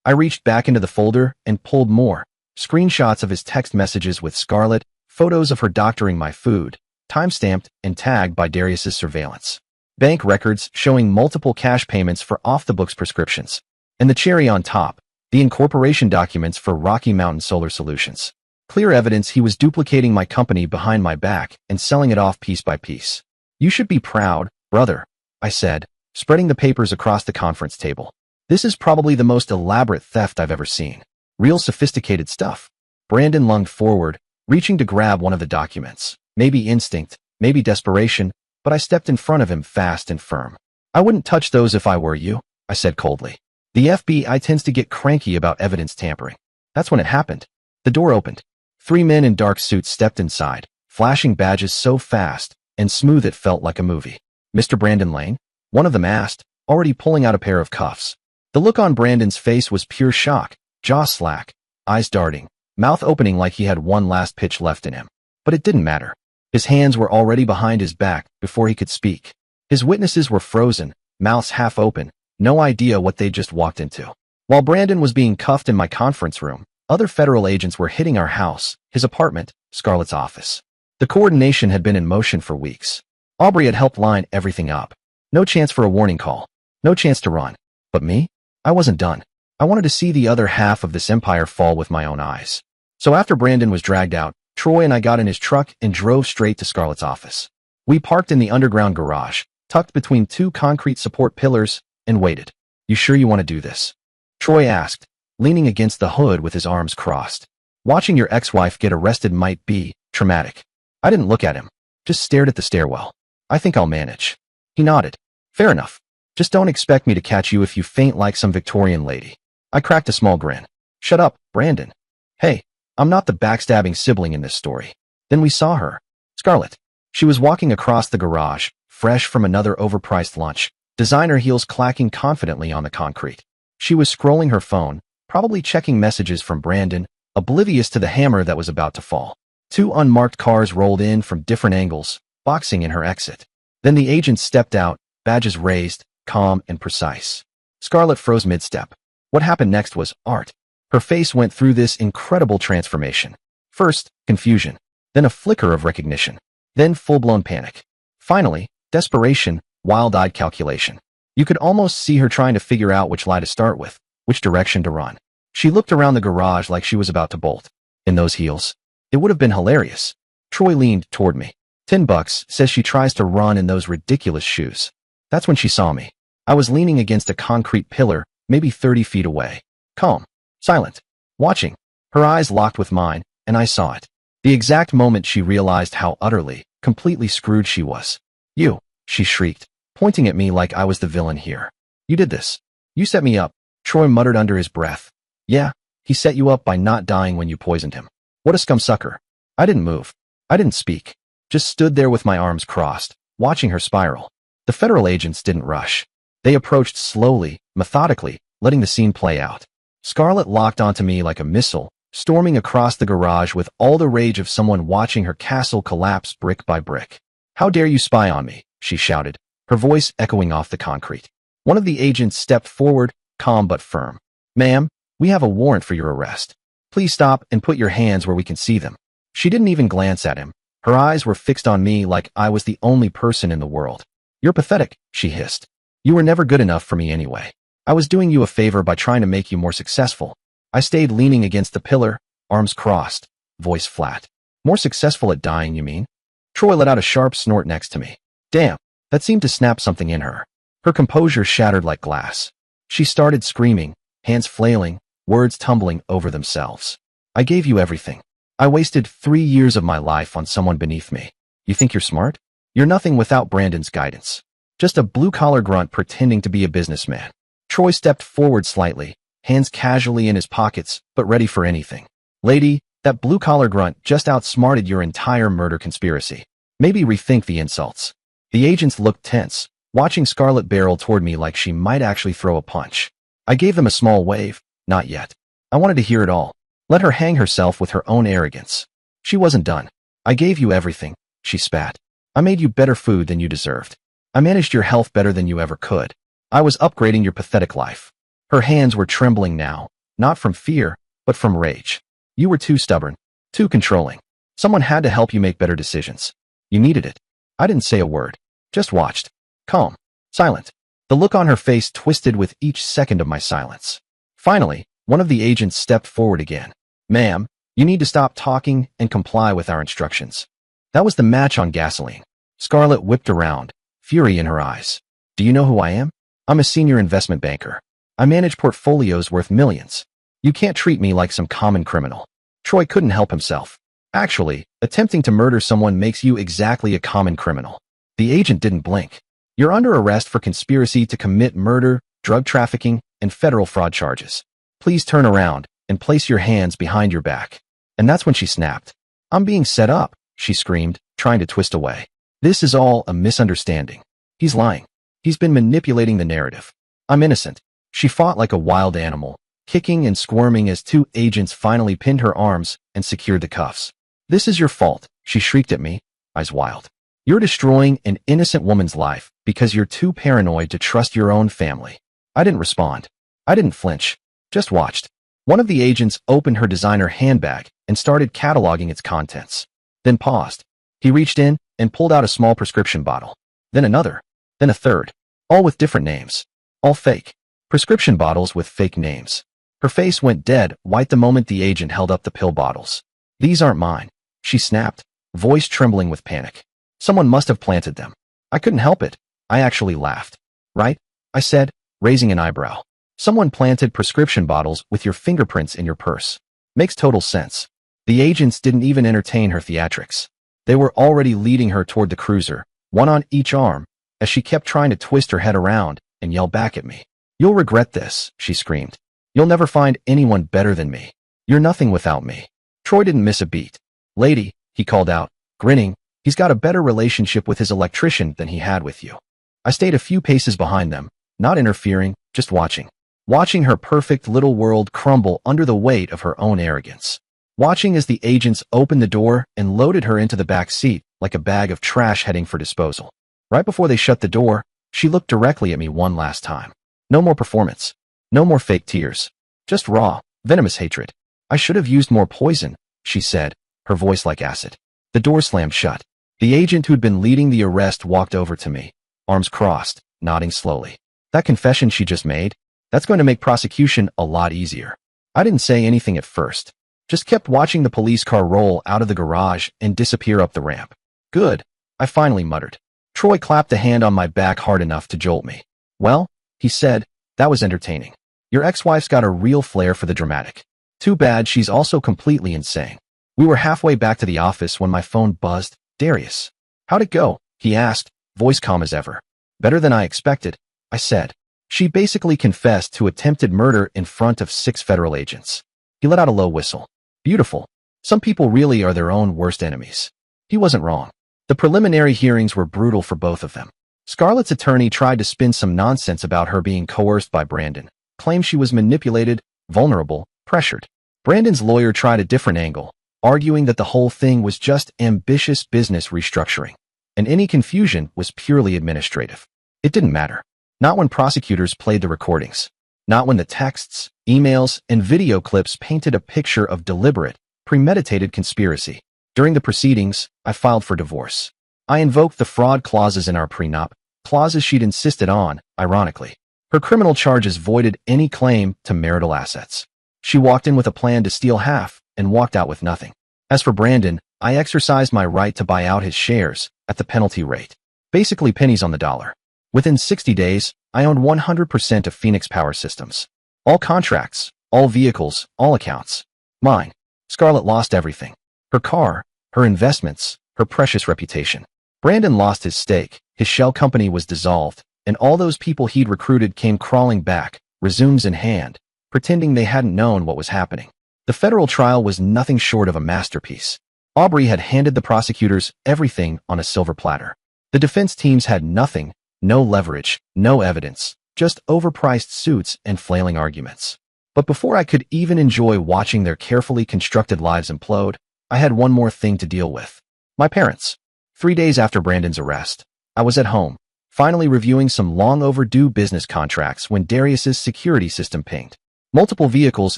I reached back into the folder and pulled more screenshots of his text messages with Scarlett, photos of her doctoring my food, timestamped and tagged by Darius's surveillance. Bank records showing multiple cash payments for off-the-books prescriptions. And the cherry on top, the incorporation documents for Rocky Mountain Solar Solutions. Clear evidence he was duplicating my company behind my back and selling it off piece by piece. "You should be proud, brother," I said, spreading the papers across the conference table. "This is probably the most elaborate theft I've ever seen. Real sophisticated stuff." Brandon lunged forward, reaching to grab one of the documents. Maybe instinct, maybe desperation, but I stepped in front of him fast and firm. "I wouldn't touch those if I were you," I said coldly. "The FBI tends to get cranky about evidence tampering." That's when it happened. The door opened. 3 men in dark suits stepped inside, flashing badges so fast and smooth it felt like a movie. "Mr. Brandon Lane?" one of them asked, already pulling out a pair of cuffs. The look on Brandon's face was pure shock, jaw slack, eyes darting, mouth opening like he had one last pitch left in him. But it didn't matter. His hands were already behind his back before he could speak. His witnesses were frozen, mouths half open, no idea what they'd just walked into. While Brandon was being cuffed in my conference room, other federal agents were hitting our house, his apartment, Scarlett's office. The coordination had been in motion for weeks. Aubrey had helped line everything up. No chance for a warning call. No chance to run. But me? I wasn't done. I wanted to see the other half of this empire fall with my own eyes. So after Brandon was dragged out, Troy and I got in his truck and drove straight to Scarlett's office. We parked in the underground garage, tucked between 2 concrete support pillars, and waited. "You sure you want to do this?" Troy asked, leaning against the hood with his arms crossed. "Watching your ex-wife get arrested might be traumatic." I didn't look at him, just stared at the stairwell. "I think I'll manage." He nodded. "Fair enough. Just don't expect me to catch you if you faint like some Victorian lady." I cracked a small grin. "Shut up, Brandon. Hey, I'm not the backstabbing sibling in this story." Then we saw her. Scarlett. She was walking across the garage, fresh from another overpriced lunch, designer heels clacking confidently on the concrete. She was scrolling her phone, probably checking messages from Brandon, oblivious to the hammer that was about to fall. 2 unmarked cars rolled in from different angles, boxing in her exit. Then the agents stepped out, badges raised, calm and precise. Scarlett froze mid-step. What happened next was art. Her face went through this incredible transformation. First, confusion. Then a flicker of recognition. Then full-blown panic. Finally, desperation, wild-eyed calculation. You could almost see her trying to figure out which lie to start with, which direction to run. She looked around the garage like she was about to bolt. In those heels. It would have been hilarious. Troy leaned toward me. $10 says she tries to run in those ridiculous shoes. That's when she saw me. I was leaning against a concrete pillar, maybe 30 feet away. Calm. Silent. Watching. Her eyes locked with mine, and I saw it. The exact moment she realized how utterly, completely screwed she was. "You," she shrieked, pointing at me like I was the villain here. "You did this. You set me up," Troy muttered under his breath. "Yeah, he set you up by not dying when you poisoned him. What a scumsucker." I didn't move. I didn't speak. Just stood there with my arms crossed, watching her spiral. The federal agents didn't rush. They approached slowly, methodically, letting the scene play out. Scarlett locked onto me like a missile, storming across the garage with all the rage of someone watching her castle collapse brick by brick. "How dare you spy on me?" she shouted, her voice echoing off the concrete. One of the agents stepped forward, calm but firm. "Ma'am, we have a warrant for your arrest. Please stop and put your hands where we can see them." She didn't even glance at him. Her eyes were fixed on me like I was the only person in the world. "You're pathetic," she hissed. "You were never good enough for me anyway. I was doing you a favor by trying to make you more successful." I stayed leaning against the pillar, arms crossed, voice flat. "More successful at dying, you mean?" Troy let out a sharp snort next to me. Damn, that seemed to snap something in her. Her composure shattered like glass. She started screaming, hands flailing, words tumbling over themselves. "I gave you everything. I wasted 3 years of my life on someone beneath me. You think you're smart? You're nothing without Brandon's guidance. Just a blue-collar grunt pretending to be a businessman." Troy stepped forward slightly, hands casually in his pockets, but ready for anything. "Lady, that blue-collar grunt just outsmarted your entire murder conspiracy. Maybe rethink the insults." The agents looked tense, watching Scarlett barrel toward me like she might actually throw a punch. I gave them a small wave. Not yet. I wanted to hear it all. Let her hang herself with her own arrogance. She wasn't done. I gave you everything, she spat. I made you better food than you deserved. I managed your health better than you ever could. I was upgrading your pathetic life. Her hands were trembling now, not from fear, but from rage. You were too stubborn, too controlling. Someone had to help you make better decisions. You needed it. I didn't say a word, just watched. Calm, silent. The look on her face twisted with each second of my silence. Finally, one of the agents stepped forward again. Ma'am, you need to stop talking and comply with our instructions. That was the match on gasoline. Scarlett whipped around, fury in her eyes. Do you know who I am? I'm a senior investment banker. I manage portfolios worth millions. You can't treat me like some common criminal. Troy couldn't help himself. Actually, attempting to murder someone makes you exactly a common criminal. The agent didn't blink. You're under arrest for conspiracy to commit murder, drug trafficking, and federal fraud charges. Please turn around and place your hands behind your back. And that's when she snapped. I'm being set up, she screamed, trying to twist away. This is all a misunderstanding. He's lying. He's been manipulating the narrative. I'm innocent. She fought like a wild animal, kicking and squirming as two agents finally pinned her arms and secured the cuffs. This is your fault, she shrieked at me, eyes wild. You're destroying an innocent woman's life because you're too paranoid to trust your own family. I didn't respond. I didn't flinch. Just watched. One of the agents opened her designer handbag and started cataloging its contents. Then paused. He reached in and pulled out a small prescription bottle. Then another. Then a third. All with different names. All fake. Prescription bottles with fake names. Her face went dead white the moment the agent held up the pill bottles. These aren't mine, she snapped, voice trembling with panic. Someone must have planted them. I couldn't help it. I actually laughed. Right? I said, raising an eyebrow. Someone planted prescription bottles with your fingerprints in your purse. Makes total sense. The agents didn't even entertain her theatrics. They were already leading her toward the cruiser, one on each arm, as she kept trying to twist her head around and yell back at me. You'll regret this, she screamed. You'll never find anyone better than me. You're nothing without me. Troy didn't miss a beat. Lady, he called out, grinning, he's got a better relationship with his electrician than he had with you. I stayed a few paces behind them, not interfering, just watching. Watching her perfect little world crumble under the weight of her own arrogance. Watching as the agents opened the door and loaded her into the back seat like a bag of trash heading for disposal. Right before they shut the door, she looked directly at me one last time. No more performance. No more fake tears. Just raw, venomous hatred. I should have used more poison, she said, her voice like acid. The door slammed shut. The agent who'd been leading the arrest walked over to me, arms crossed, nodding slowly. That confession she just made, that's going to make prosecution a lot easier. I didn't say anything at first. Just kept watching the police car roll out of the garage and disappear up the ramp. Good, I finally muttered. Troy clapped a hand on my back hard enough to jolt me. Well, he said, that was entertaining. Your ex-wife's got a real flair for the dramatic. Too bad she's also completely insane. We were halfway back to the office when my phone buzzed. Darius. How'd it go? He asked, voice calm as ever. Better than I expected, I said. She basically confessed to attempted murder in front of 6 federal agents. He let out a low whistle. Beautiful. Some people really are their own worst enemies. He wasn't wrong. The preliminary hearings were brutal for both of them. Scarlett's attorney tried to spin some nonsense about her being coerced by Brandon, claimed she was manipulated, vulnerable, pressured. Brandon's lawyer tried a different angle, arguing that the whole thing was just ambitious business restructuring, and any confusion was purely administrative. It didn't matter. Not when prosecutors played the recordings. Not when the texts, emails, and video clips painted a picture of deliberate, premeditated conspiracy. During the proceedings, I filed for divorce. I invoked the fraud clauses in our prenup, clauses she'd insisted on, ironically. Her criminal charges voided any claim to marital assets. She walked in with a plan to steal half and walked out with nothing. As for Brandon, I exercised my right to buy out his shares at the penalty rate. Basically pennies on the dollar. Within 60 days, I owned 100% of Phoenix Power Systems. All contracts, all vehicles, all accounts. Mine. Scarlett lost everything. Her car, her investments, her precious reputation. Brandon lost his stake, his shell company was dissolved, and all those people he'd recruited came crawling back, resumes in hand, pretending they hadn't known what was happening. The federal trial was nothing short of a masterpiece. Aubrey had handed the prosecutors everything on a silver platter. The defense teams had nothing, no leverage, no evidence, just overpriced suits and flailing arguments. But before I could even enjoy watching their carefully constructed lives implode, I had one more thing to deal with. My parents. 3 days after Brandon's arrest, I was at home, finally reviewing some long-overdue business contracts when Darius's security system pinged. Multiple vehicles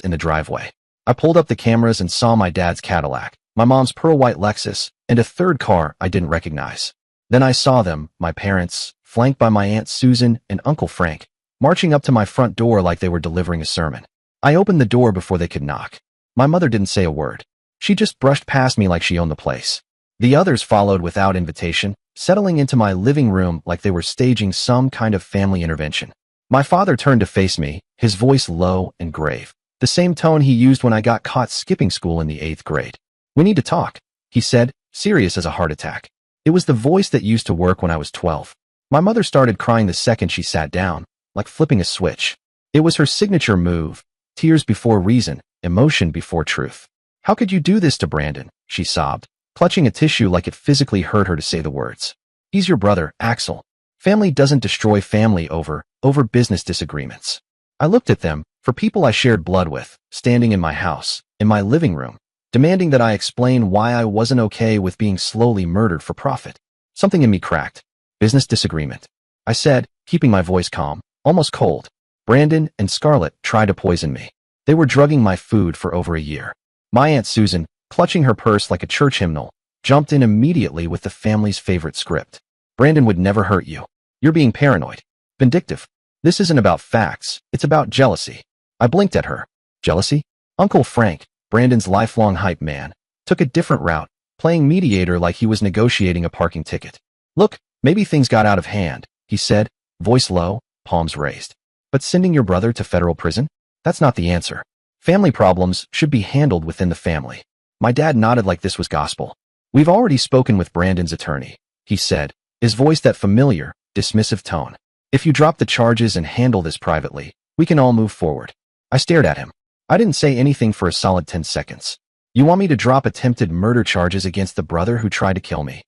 in the driveway. I pulled up the cameras and saw my dad's Cadillac, my mom's pearl-white Lexus, and a third car I didn't recognize. Then I saw them, my parents, flanked by my Aunt Susan and Uncle Frank, marching up to my front door like they were delivering a sermon. I opened the door before they could knock. My mother didn't say a word. She just brushed past me like she owned the place. The others followed without invitation, settling into my living room like they were staging some kind of family intervention. My father turned to face me, his voice low and grave, the same tone he used when I got caught skipping school in the 8th grade. "We need to talk," he said, serious as a heart attack. It was the voice that used to work when I was 12. My mother started crying the second she sat down, like flipping a switch. It was her signature move. Tears before reason, emotion before truth. "How could you do this to Brandon?" she sobbed, clutching a tissue like it physically hurt her to say the words. "He's your brother, Axel. Family doesn't destroy family over business disagreements." I looked at them, for people I shared blood with, standing in my house, in my living room, demanding that I explain why I wasn't okay with being slowly murdered for profit. Something in me cracked. "Business disagreement," I said, keeping my voice calm, almost cold. "Brandon and Scarlett tried to poison me. They were drugging my food for over a year." My Aunt Susan, clutching her purse like a church hymnal, jumped in immediately with the family's favorite script. "Brandon would never hurt you. You're being paranoid. Vindictive. This isn't about facts, it's about jealousy." I blinked at her. Jealousy? Uncle Frank, Brandon's lifelong hype man, took a different route, playing mediator like he was negotiating a parking ticket. "Look, maybe things got out of hand," he said, voice low, palms raised. "But sending your brother to federal prison? That's not the answer. Family problems should be handled within the family." My dad nodded like this was gospel. "We've already spoken with Brandon's attorney," he said, his voice that familiar, dismissive tone. "If you drop the charges and handle this privately, we can all move forward." I stared at him. I didn't say anything for a solid 10 seconds. "You want me to drop attempted murder charges against the brother who tried to kill me?"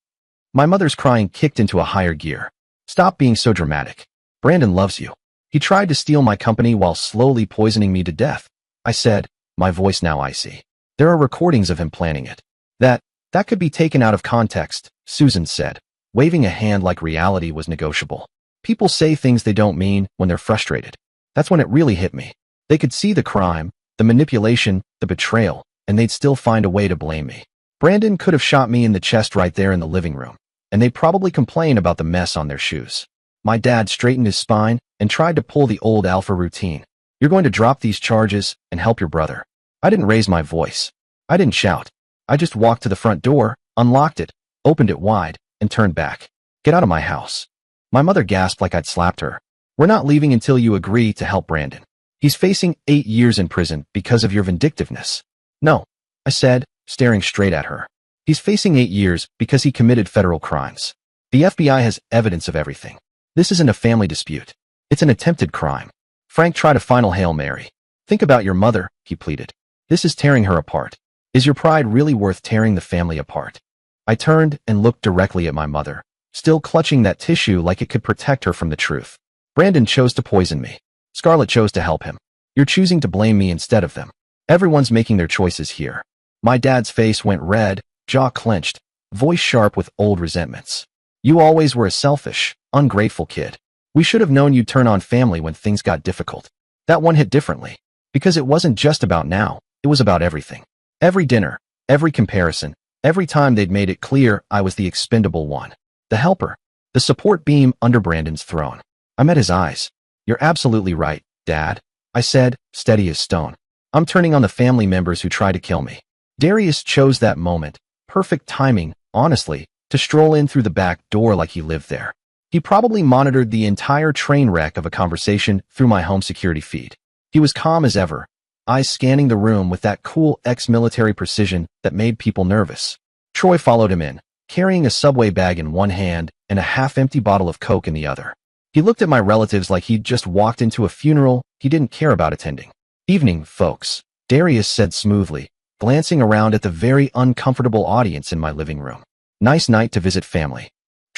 My mother's crying kicked into a higher gear. "Stop being so dramatic. Brandon loves you. He tried to steal my company while slowly poisoning me to death," I said, my voice now icy. "There are recordings of him planning it." That could be taken out of context," Susan said, waving a hand like reality was negotiable. "People say things they don't mean when they're frustrated. That's when it really hit me. They could see the crime, the manipulation, the betrayal, and they'd still find a way to blame me. Brandon could have shot me in the chest right there in the living room, and they'd probably complain about the mess on their shoes." My dad straightened his spine and tried to pull the old alpha routine. "You're going to drop these charges and help your brother." I didn't raise my voice. I didn't shout. I just walked to the front door, unlocked it, opened it wide, and turned back. "Get out of my house." My mother gasped like I'd slapped her. "We're not leaving until you agree to help Brandon. He's facing 8 years in prison because of your vindictiveness." "No," I said, staring straight at her. "He's facing 8 years because he committed federal crimes. The FBI has evidence of everything. This isn't a family dispute. It's an attempted crime." Frank tried a final Hail Mary. "Think about your mother," he pleaded. "This is tearing her apart. Is your pride really worth tearing the family apart?" I turned and looked directly at my mother, still clutching that tissue like it could protect her from the truth. "Brandon chose to poison me. Scarlett chose to help him. You're choosing to blame me instead of them. Everyone's making their choices here." My dad's face went red, jaw clenched, voice sharp with old resentments. "You always were a selfish, ungrateful kid. We should have known you'd turn on family when things got difficult." That one hit differently. Because it wasn't just about now, it was about everything. Every dinner, every comparison, every time they'd made it clear I was the expendable one. The helper. The support beam under Brandon's throne. I met his eyes. "You're absolutely right, Dad," I said, steady as stone. "I'm turning on the family members who try to kill me." Darius chose that moment, perfect timing, honestly, to stroll in through the back door like he lived there. He probably monitored the entire train wreck of a conversation through my home security feed. He was calm as ever, eyes scanning the room with that cool ex-military precision that made people nervous. Troy followed him in, carrying a Subway bag in one hand and a half-empty bottle of Coke in the other. He looked at my relatives like he'd just walked into a funeral he didn't care about attending. "Evening, folks," Darius said smoothly, glancing around at the very uncomfortable audience in my living room. "Nice night to visit family."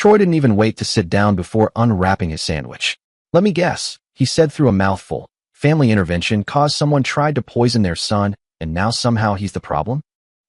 Troy didn't even wait to sit down before unwrapping his sandwich. "Let me guess," he said through a mouthful. "Family intervention caused someone tried to poison their son, and now somehow he's the problem?"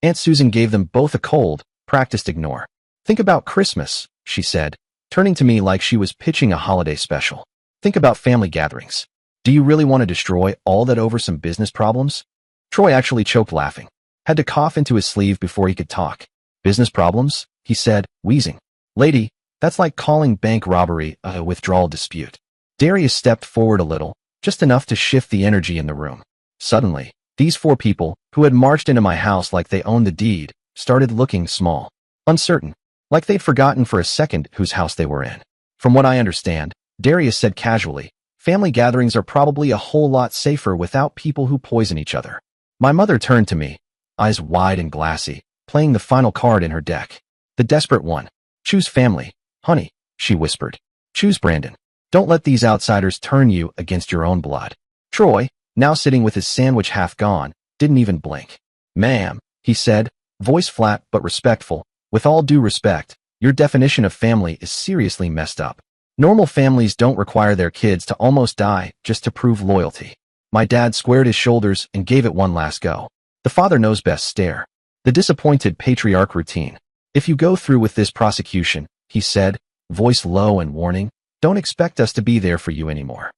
Aunt Susan gave them both a cold, practiced ignore. "Think about Christmas," she said, turning to me like she was pitching a holiday special. "Think about family gatherings. Do you really want to destroy all that over some business problems?" Troy actually choked laughing, had to cough into his sleeve before he could talk. "Business problems?" he said, wheezing. "Lady, that's like calling bank robbery a withdrawal dispute." Darius stepped forward a little, just enough to shift the energy in the room. Suddenly, these four people, who had marched into my house like they owned the deed, started looking small, uncertain, like they'd forgotten for a second whose house they were in. "From what I understand," Darius said casually, "family gatherings are probably a whole lot safer without people who poison each other." My mother turned to me, eyes wide and glassy, playing the final card in her deck. The desperate one. "Choose family, honey," she whispered. "Choose Brandon. Don't let these outsiders turn you against your own blood." Troy, now sitting with his sandwich half gone, didn't even blink. "Ma'am," he said, voice flat but respectful, "with all due respect, your definition of family is seriously messed up. Normal families don't require their kids to almost die just to prove loyalty." My dad squared his shoulders and gave it one last go. The father knows best stare. The disappointed patriarch routine. "If you go through with this prosecution," he said, voice low and warning, "don't expect us to be there for you anymore."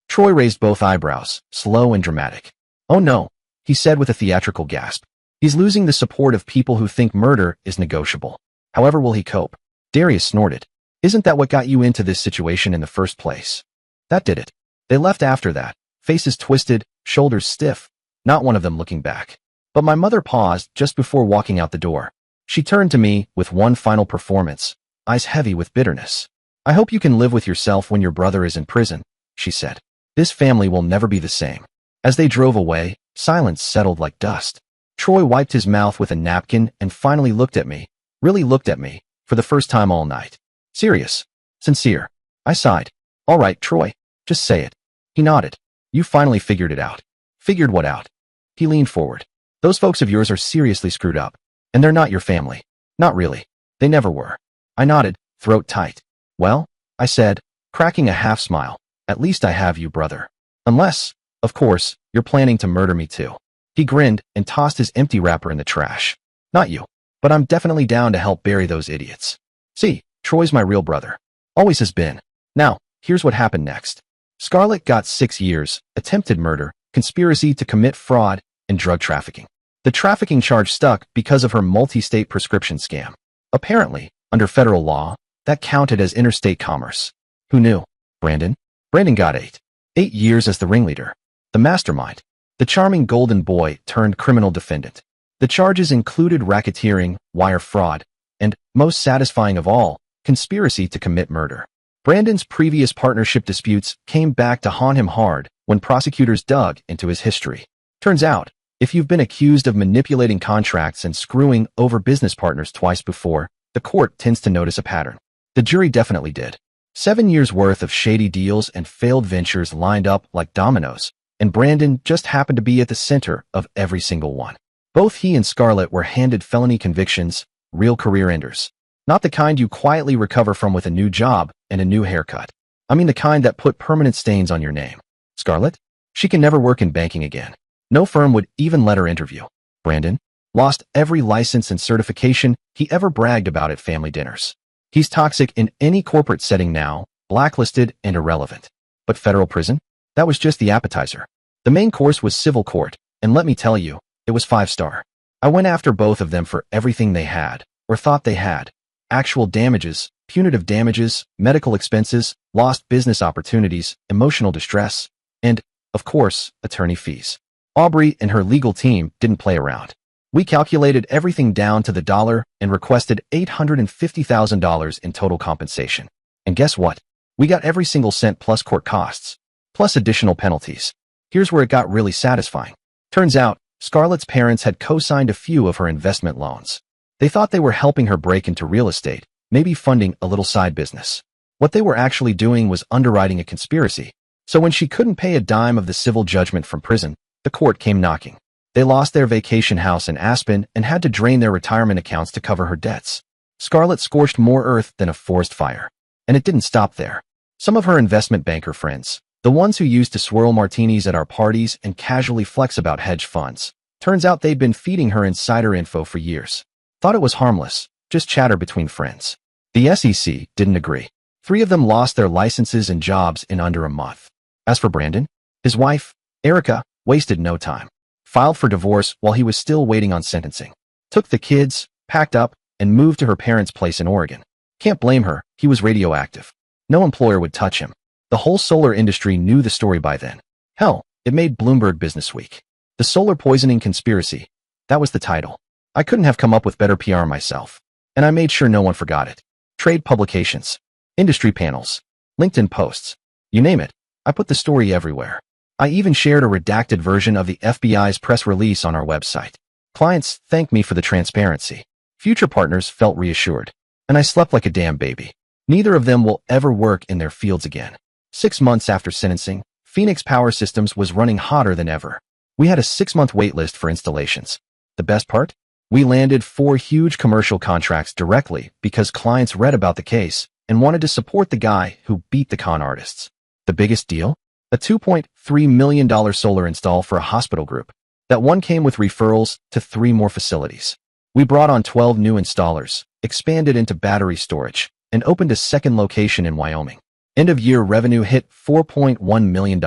Troy raised both eyebrows, slow and dramatic. "Oh no," he said with a theatrical gasp. "He's losing the support of people who think murder is negotiable. However will he cope?" Darius snorted. "Isn't that what got you into this situation in the first place?" "That did it." They left after that, faces twisted, shoulders stiff, not one of them looking back. But my mother paused just before walking out the door. She turned to me with one final performance, eyes heavy with bitterness. "I hope you can live with yourself when your brother is in prison," she said. "This family will never be the same." As they drove away, silence settled like dust. Troy wiped his mouth with a napkin and finally looked at me, really looked at me, for the first time all night. "Serious. Sincere." I sighed. "All right, Troy, just say it." He nodded. "You finally figured it out." "Figured what out?" He leaned forward. "Those folks of yours are seriously screwed up. And they're not your family." "Not really. They never were." I nodded, throat tight. "Well," I said, cracking a half smile, "at least I have you, brother. Unless, of course, you're planning to murder me too." He grinned and tossed his empty wrapper in the trash. "Not you. But I'm definitely down to help bury those idiots. See, Troy's my real brother. Always has been. Now, here's what happened next. Scarlett got 6 years, attempted murder, conspiracy to commit fraud, and drug trafficking. The trafficking charge stuck because of her multi-state prescription scam. Apparently, under federal law, that counted as interstate commerce. Who knew? Brandon? Brandon got 8 years as the ringleader. The mastermind. The charming golden boy turned criminal defendant. The charges included racketeering, wire fraud, and, most satisfying of all, conspiracy to commit murder. Brandon's previous partnership disputes came back to haunt him hard when prosecutors dug into his history. Turns out, if you've been accused of manipulating contracts and screwing over business partners twice before, the court tends to notice a pattern. The jury definitely did. 7 years' worth of shady deals and failed ventures lined up like dominoes, and Brandon just happened to be at the center of every single one. Both he and Scarlett were handed felony convictions, real career enders. Not the kind you quietly recover from with a new job and a new haircut. I mean the kind that put permanent stains on your name. Scarlett? She can never work in banking again. No firm would even let her interview. Brandon? Lost every license and certification he ever bragged about at family dinners. He's toxic in any corporate setting now, blacklisted and irrelevant. But federal prison? That was just the appetizer. The main course was civil court, and let me tell you, it was 5-star. I went after both of them for everything they had, or thought they had. Actual damages, punitive damages, medical expenses, lost business opportunities, emotional distress, and, of course, attorney fees. Aubrey and her legal team didn't play around. We calculated everything down to the dollar and requested $850,000 in total compensation. And guess what? We got every single cent plus court costs, plus additional penalties. Here's where it got really satisfying. Turns out, Scarlett's parents had co-signed a few of her investment loans. They thought they were helping her break into real estate, maybe funding a little side business. What they were actually doing was underwriting a conspiracy. So when she couldn't pay a dime of the civil judgment from prison, the court came knocking. They lost their vacation house in Aspen and had to drain their retirement accounts to cover her debts. Scarlett scorched more earth than a forest fire. And it didn't stop there. Some of her investment banker friends, the ones who used to swirl martinis at our parties and casually flex about hedge funds, turns out they'd been feeding her insider info for years. Thought it was harmless, just chatter between friends. The SEC didn't agree. 3 of them lost their licenses and jobs in under a month. As for Brandon, his wife, Erica, wasted no time. Filed for divorce while he was still waiting on sentencing. Took the kids, packed up, and moved to her parents' place in Oregon. Can't blame her, he was radioactive. No employer would touch him. The whole solar industry knew the story by then. Hell, it made Bloomberg Businessweek. The Solar Poisoning Conspiracy. That was the title. I couldn't have come up with better PR myself. And I made sure no one forgot it. Trade publications, industry panels, LinkedIn posts, you name it. I put the story everywhere. I even shared a redacted version of the FBI's press release on our website. Clients thanked me for the transparency. Future partners felt reassured. And I slept like a damn baby. Neither of them will ever work in their fields again. 6 months after sentencing, Phoenix Power Systems was running hotter than ever. We had a 6-month wait list for installations. The best part? We landed 4 huge commercial contracts directly because clients read about the case and wanted to support the guy who beat the con artists. The biggest deal? A $2.3 million solar install for a hospital group. That one came with referrals to 3 more facilities. We brought on 12 new installers, expanded into battery storage, and opened a second location in Wyoming. End-of-year revenue hit $4.1 million.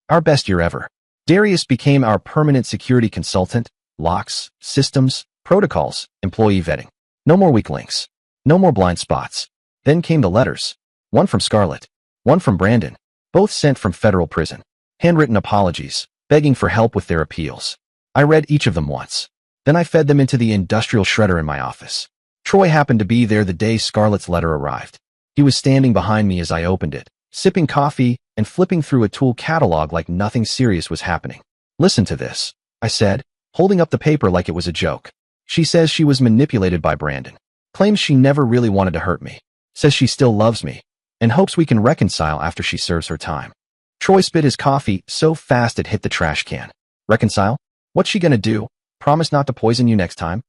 Our best year ever. Darius became our permanent security consultant, locks, systems, protocols, employee vetting. No more weak links. No more blind spots. Then came the letters. One from Scarlett. One from Brandon. Both sent from federal prison. Handwritten apologies, begging for help with their appeals. I read each of them once. Then I fed them into the industrial shredder in my office. Troy happened to be there the day Scarlett's letter arrived. He was standing behind me as I opened it, sipping coffee and flipping through a tool catalog like nothing serious was happening. Listen to this, I said, holding up the paper like it was a joke. She says she was manipulated by Brandon. Claims she never really wanted to hurt me. Says she still loves me and hopes we can reconcile after she serves her time. Troy spit his coffee so fast it hit the trash can. Reconcile? What's she gonna do? Promise not to poison you next time?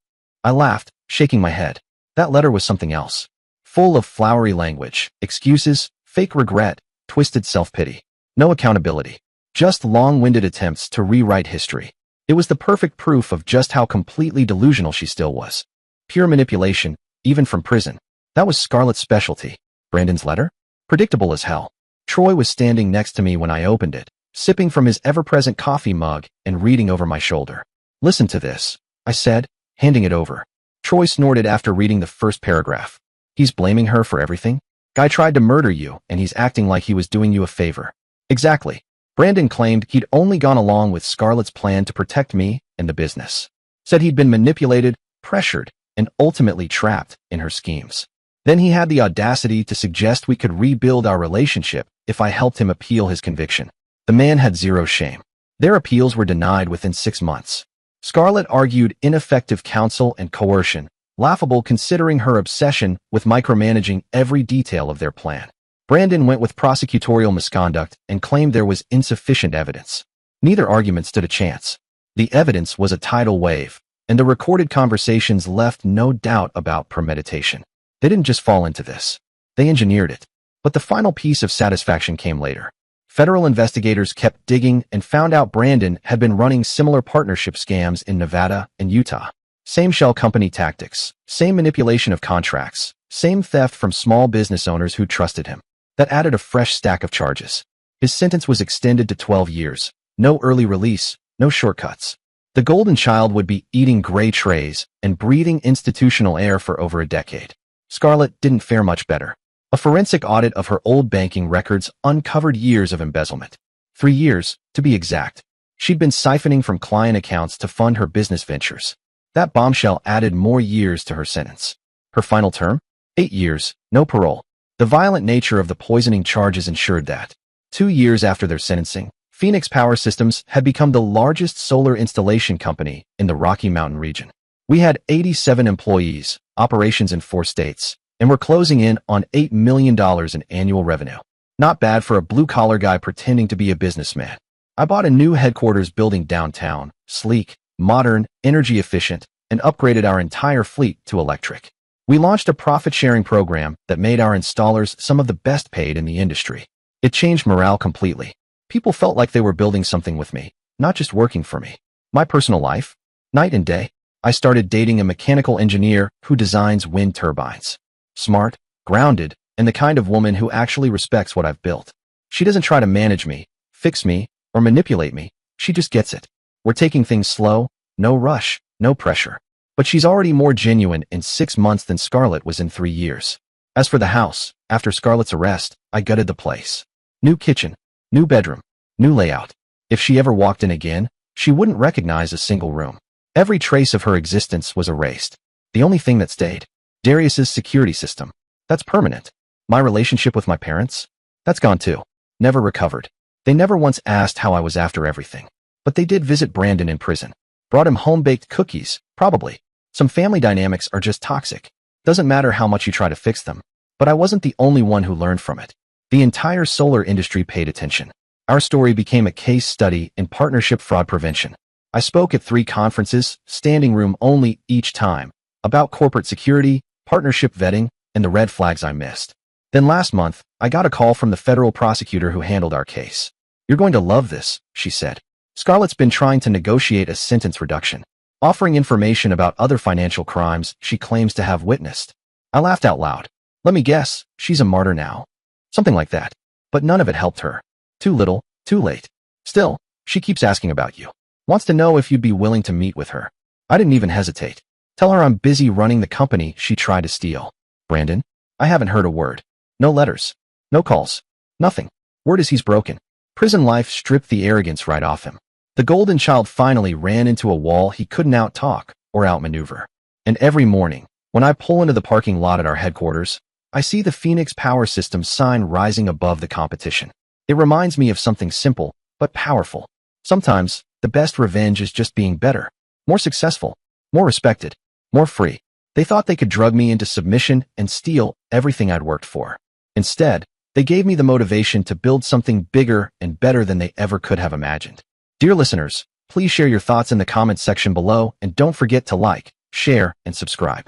I laughed, shaking my head. That letter was something else. Full of flowery language, excuses, fake regret, twisted self-pity. No accountability. Just long-winded attempts to rewrite history. It was the perfect proof of just how completely delusional she still was. Pure manipulation, even from prison. That was Scarlett's specialty. Brandon's letter? Predictable as hell. Troy was standing next to me when I opened it, sipping from his ever-present coffee mug and reading over my shoulder. Listen to this, I said, handing it over. Troy snorted after reading the first paragraph. He's blaming her for everything? Guy tried to murder you, and he's acting like he was doing you a favor. Exactly. Brandon claimed he'd only gone along with Scarlett's plan to protect me and the business. Said he'd been manipulated, pressured, and ultimately trapped in her schemes. Then he had the audacity to suggest we could rebuild our relationship if I helped him appeal his conviction. The man had zero shame. Their appeals were denied within 6 months. Scarlett argued ineffective counsel and coercion, laughable considering her obsession with micromanaging every detail of their plan. Brandon went with prosecutorial misconduct and claimed there was insufficient evidence. Neither argument stood a chance. The evidence was a tidal wave, and the recorded conversations left no doubt about premeditation. They didn't just fall into this. They engineered it. But the final piece of satisfaction came later. Federal investigators kept digging and found out Brandon had been running similar partnership scams in Nevada and Utah. Same shell company tactics, same manipulation of contracts, same theft from small business owners who trusted him. That added a fresh stack of charges. His sentence was extended to 12 years. No early release, no shortcuts. The golden child would be eating gray trays and breathing institutional air for over a decade. Scarlett didn't fare much better. A forensic audit of her old banking records uncovered years of embezzlement. 3 years, to be exact. She'd been siphoning from client accounts to fund her business ventures. That bombshell added more years to her sentence. Her final term? 8 years, no parole. The violent nature of the poisoning charges ensured that. 2 years after their sentencing, Phoenix Power Systems had become the largest solar installation company in the Rocky Mountain region. We had 87 employees, operations in 4 states, and we're closing in on $8 million in annual revenue. Not bad for a blue-collar guy pretending to be a businessman. I bought a new headquarters building downtown, sleek, modern, energy efficient, and upgraded our entire fleet to electric. We launched a profit-sharing program that made our installers some of the best paid in the industry. It changed morale completely. People felt like they were building something with me, not just working for me. My personal life? Night and day. I started dating a mechanical engineer who designs wind turbines. Smart, grounded, and the kind of woman who actually respects what I've built. She doesn't try to manage me, fix me, or manipulate me. She just gets it. We're taking things slow, no rush, no pressure. But she's already more genuine in 6 months than Scarlett was in 3 years. As for the house, after Scarlett's arrest, I gutted the place. New kitchen, new bedroom, new layout. If she ever walked in again, she wouldn't recognize a single room. Every trace of her existence was erased. The only thing that stayed, Darius's security system. That's permanent. My relationship with my parents? That's gone too. Never recovered. They never once asked how I was after everything. But they did visit Brandon in prison. Brought him home-baked cookies, probably. Some family dynamics are just toxic. Doesn't matter how much you try to fix them. But I wasn't the only one who learned from it. The entire solar industry paid attention. Our story became a case study in partnership fraud prevention. I spoke at 3 conferences, standing room only each time, about corporate security, partnership vetting, and the red flags I missed. Then last month, I got a call from the federal prosecutor who handled our case. "You're going to love this," she said. Scarlett's been trying to negotiate a sentence reduction, offering information about other financial crimes she claims to have witnessed. I laughed out loud. Let me guess, she's a martyr now. Something like that. But none of it helped her. Too little, too late. Still, she keeps asking about you. Wants to know if you'd be willing to meet with her. I didn't even hesitate. Tell her I'm busy running the company she tried to steal. Brandon? I haven't heard a word. No letters. No calls. Nothing. Word is he's broken. Prison life stripped the arrogance right off him. The golden child finally ran into a wall he couldn't out-talk or outmaneuver. And every morning, when I pull into the parking lot at our headquarters, I see the Phoenix Power Systems sign rising above the competition. It reminds me of something simple, but powerful. Sometimes, the best revenge is just being better, more successful, more respected, more free. They thought they could drug me into submission and steal everything I'd worked for. Instead, they gave me the motivation to build something bigger and better than they ever could have imagined. Dear listeners, please share your thoughts in the comments section below and don't forget to like, share, and subscribe.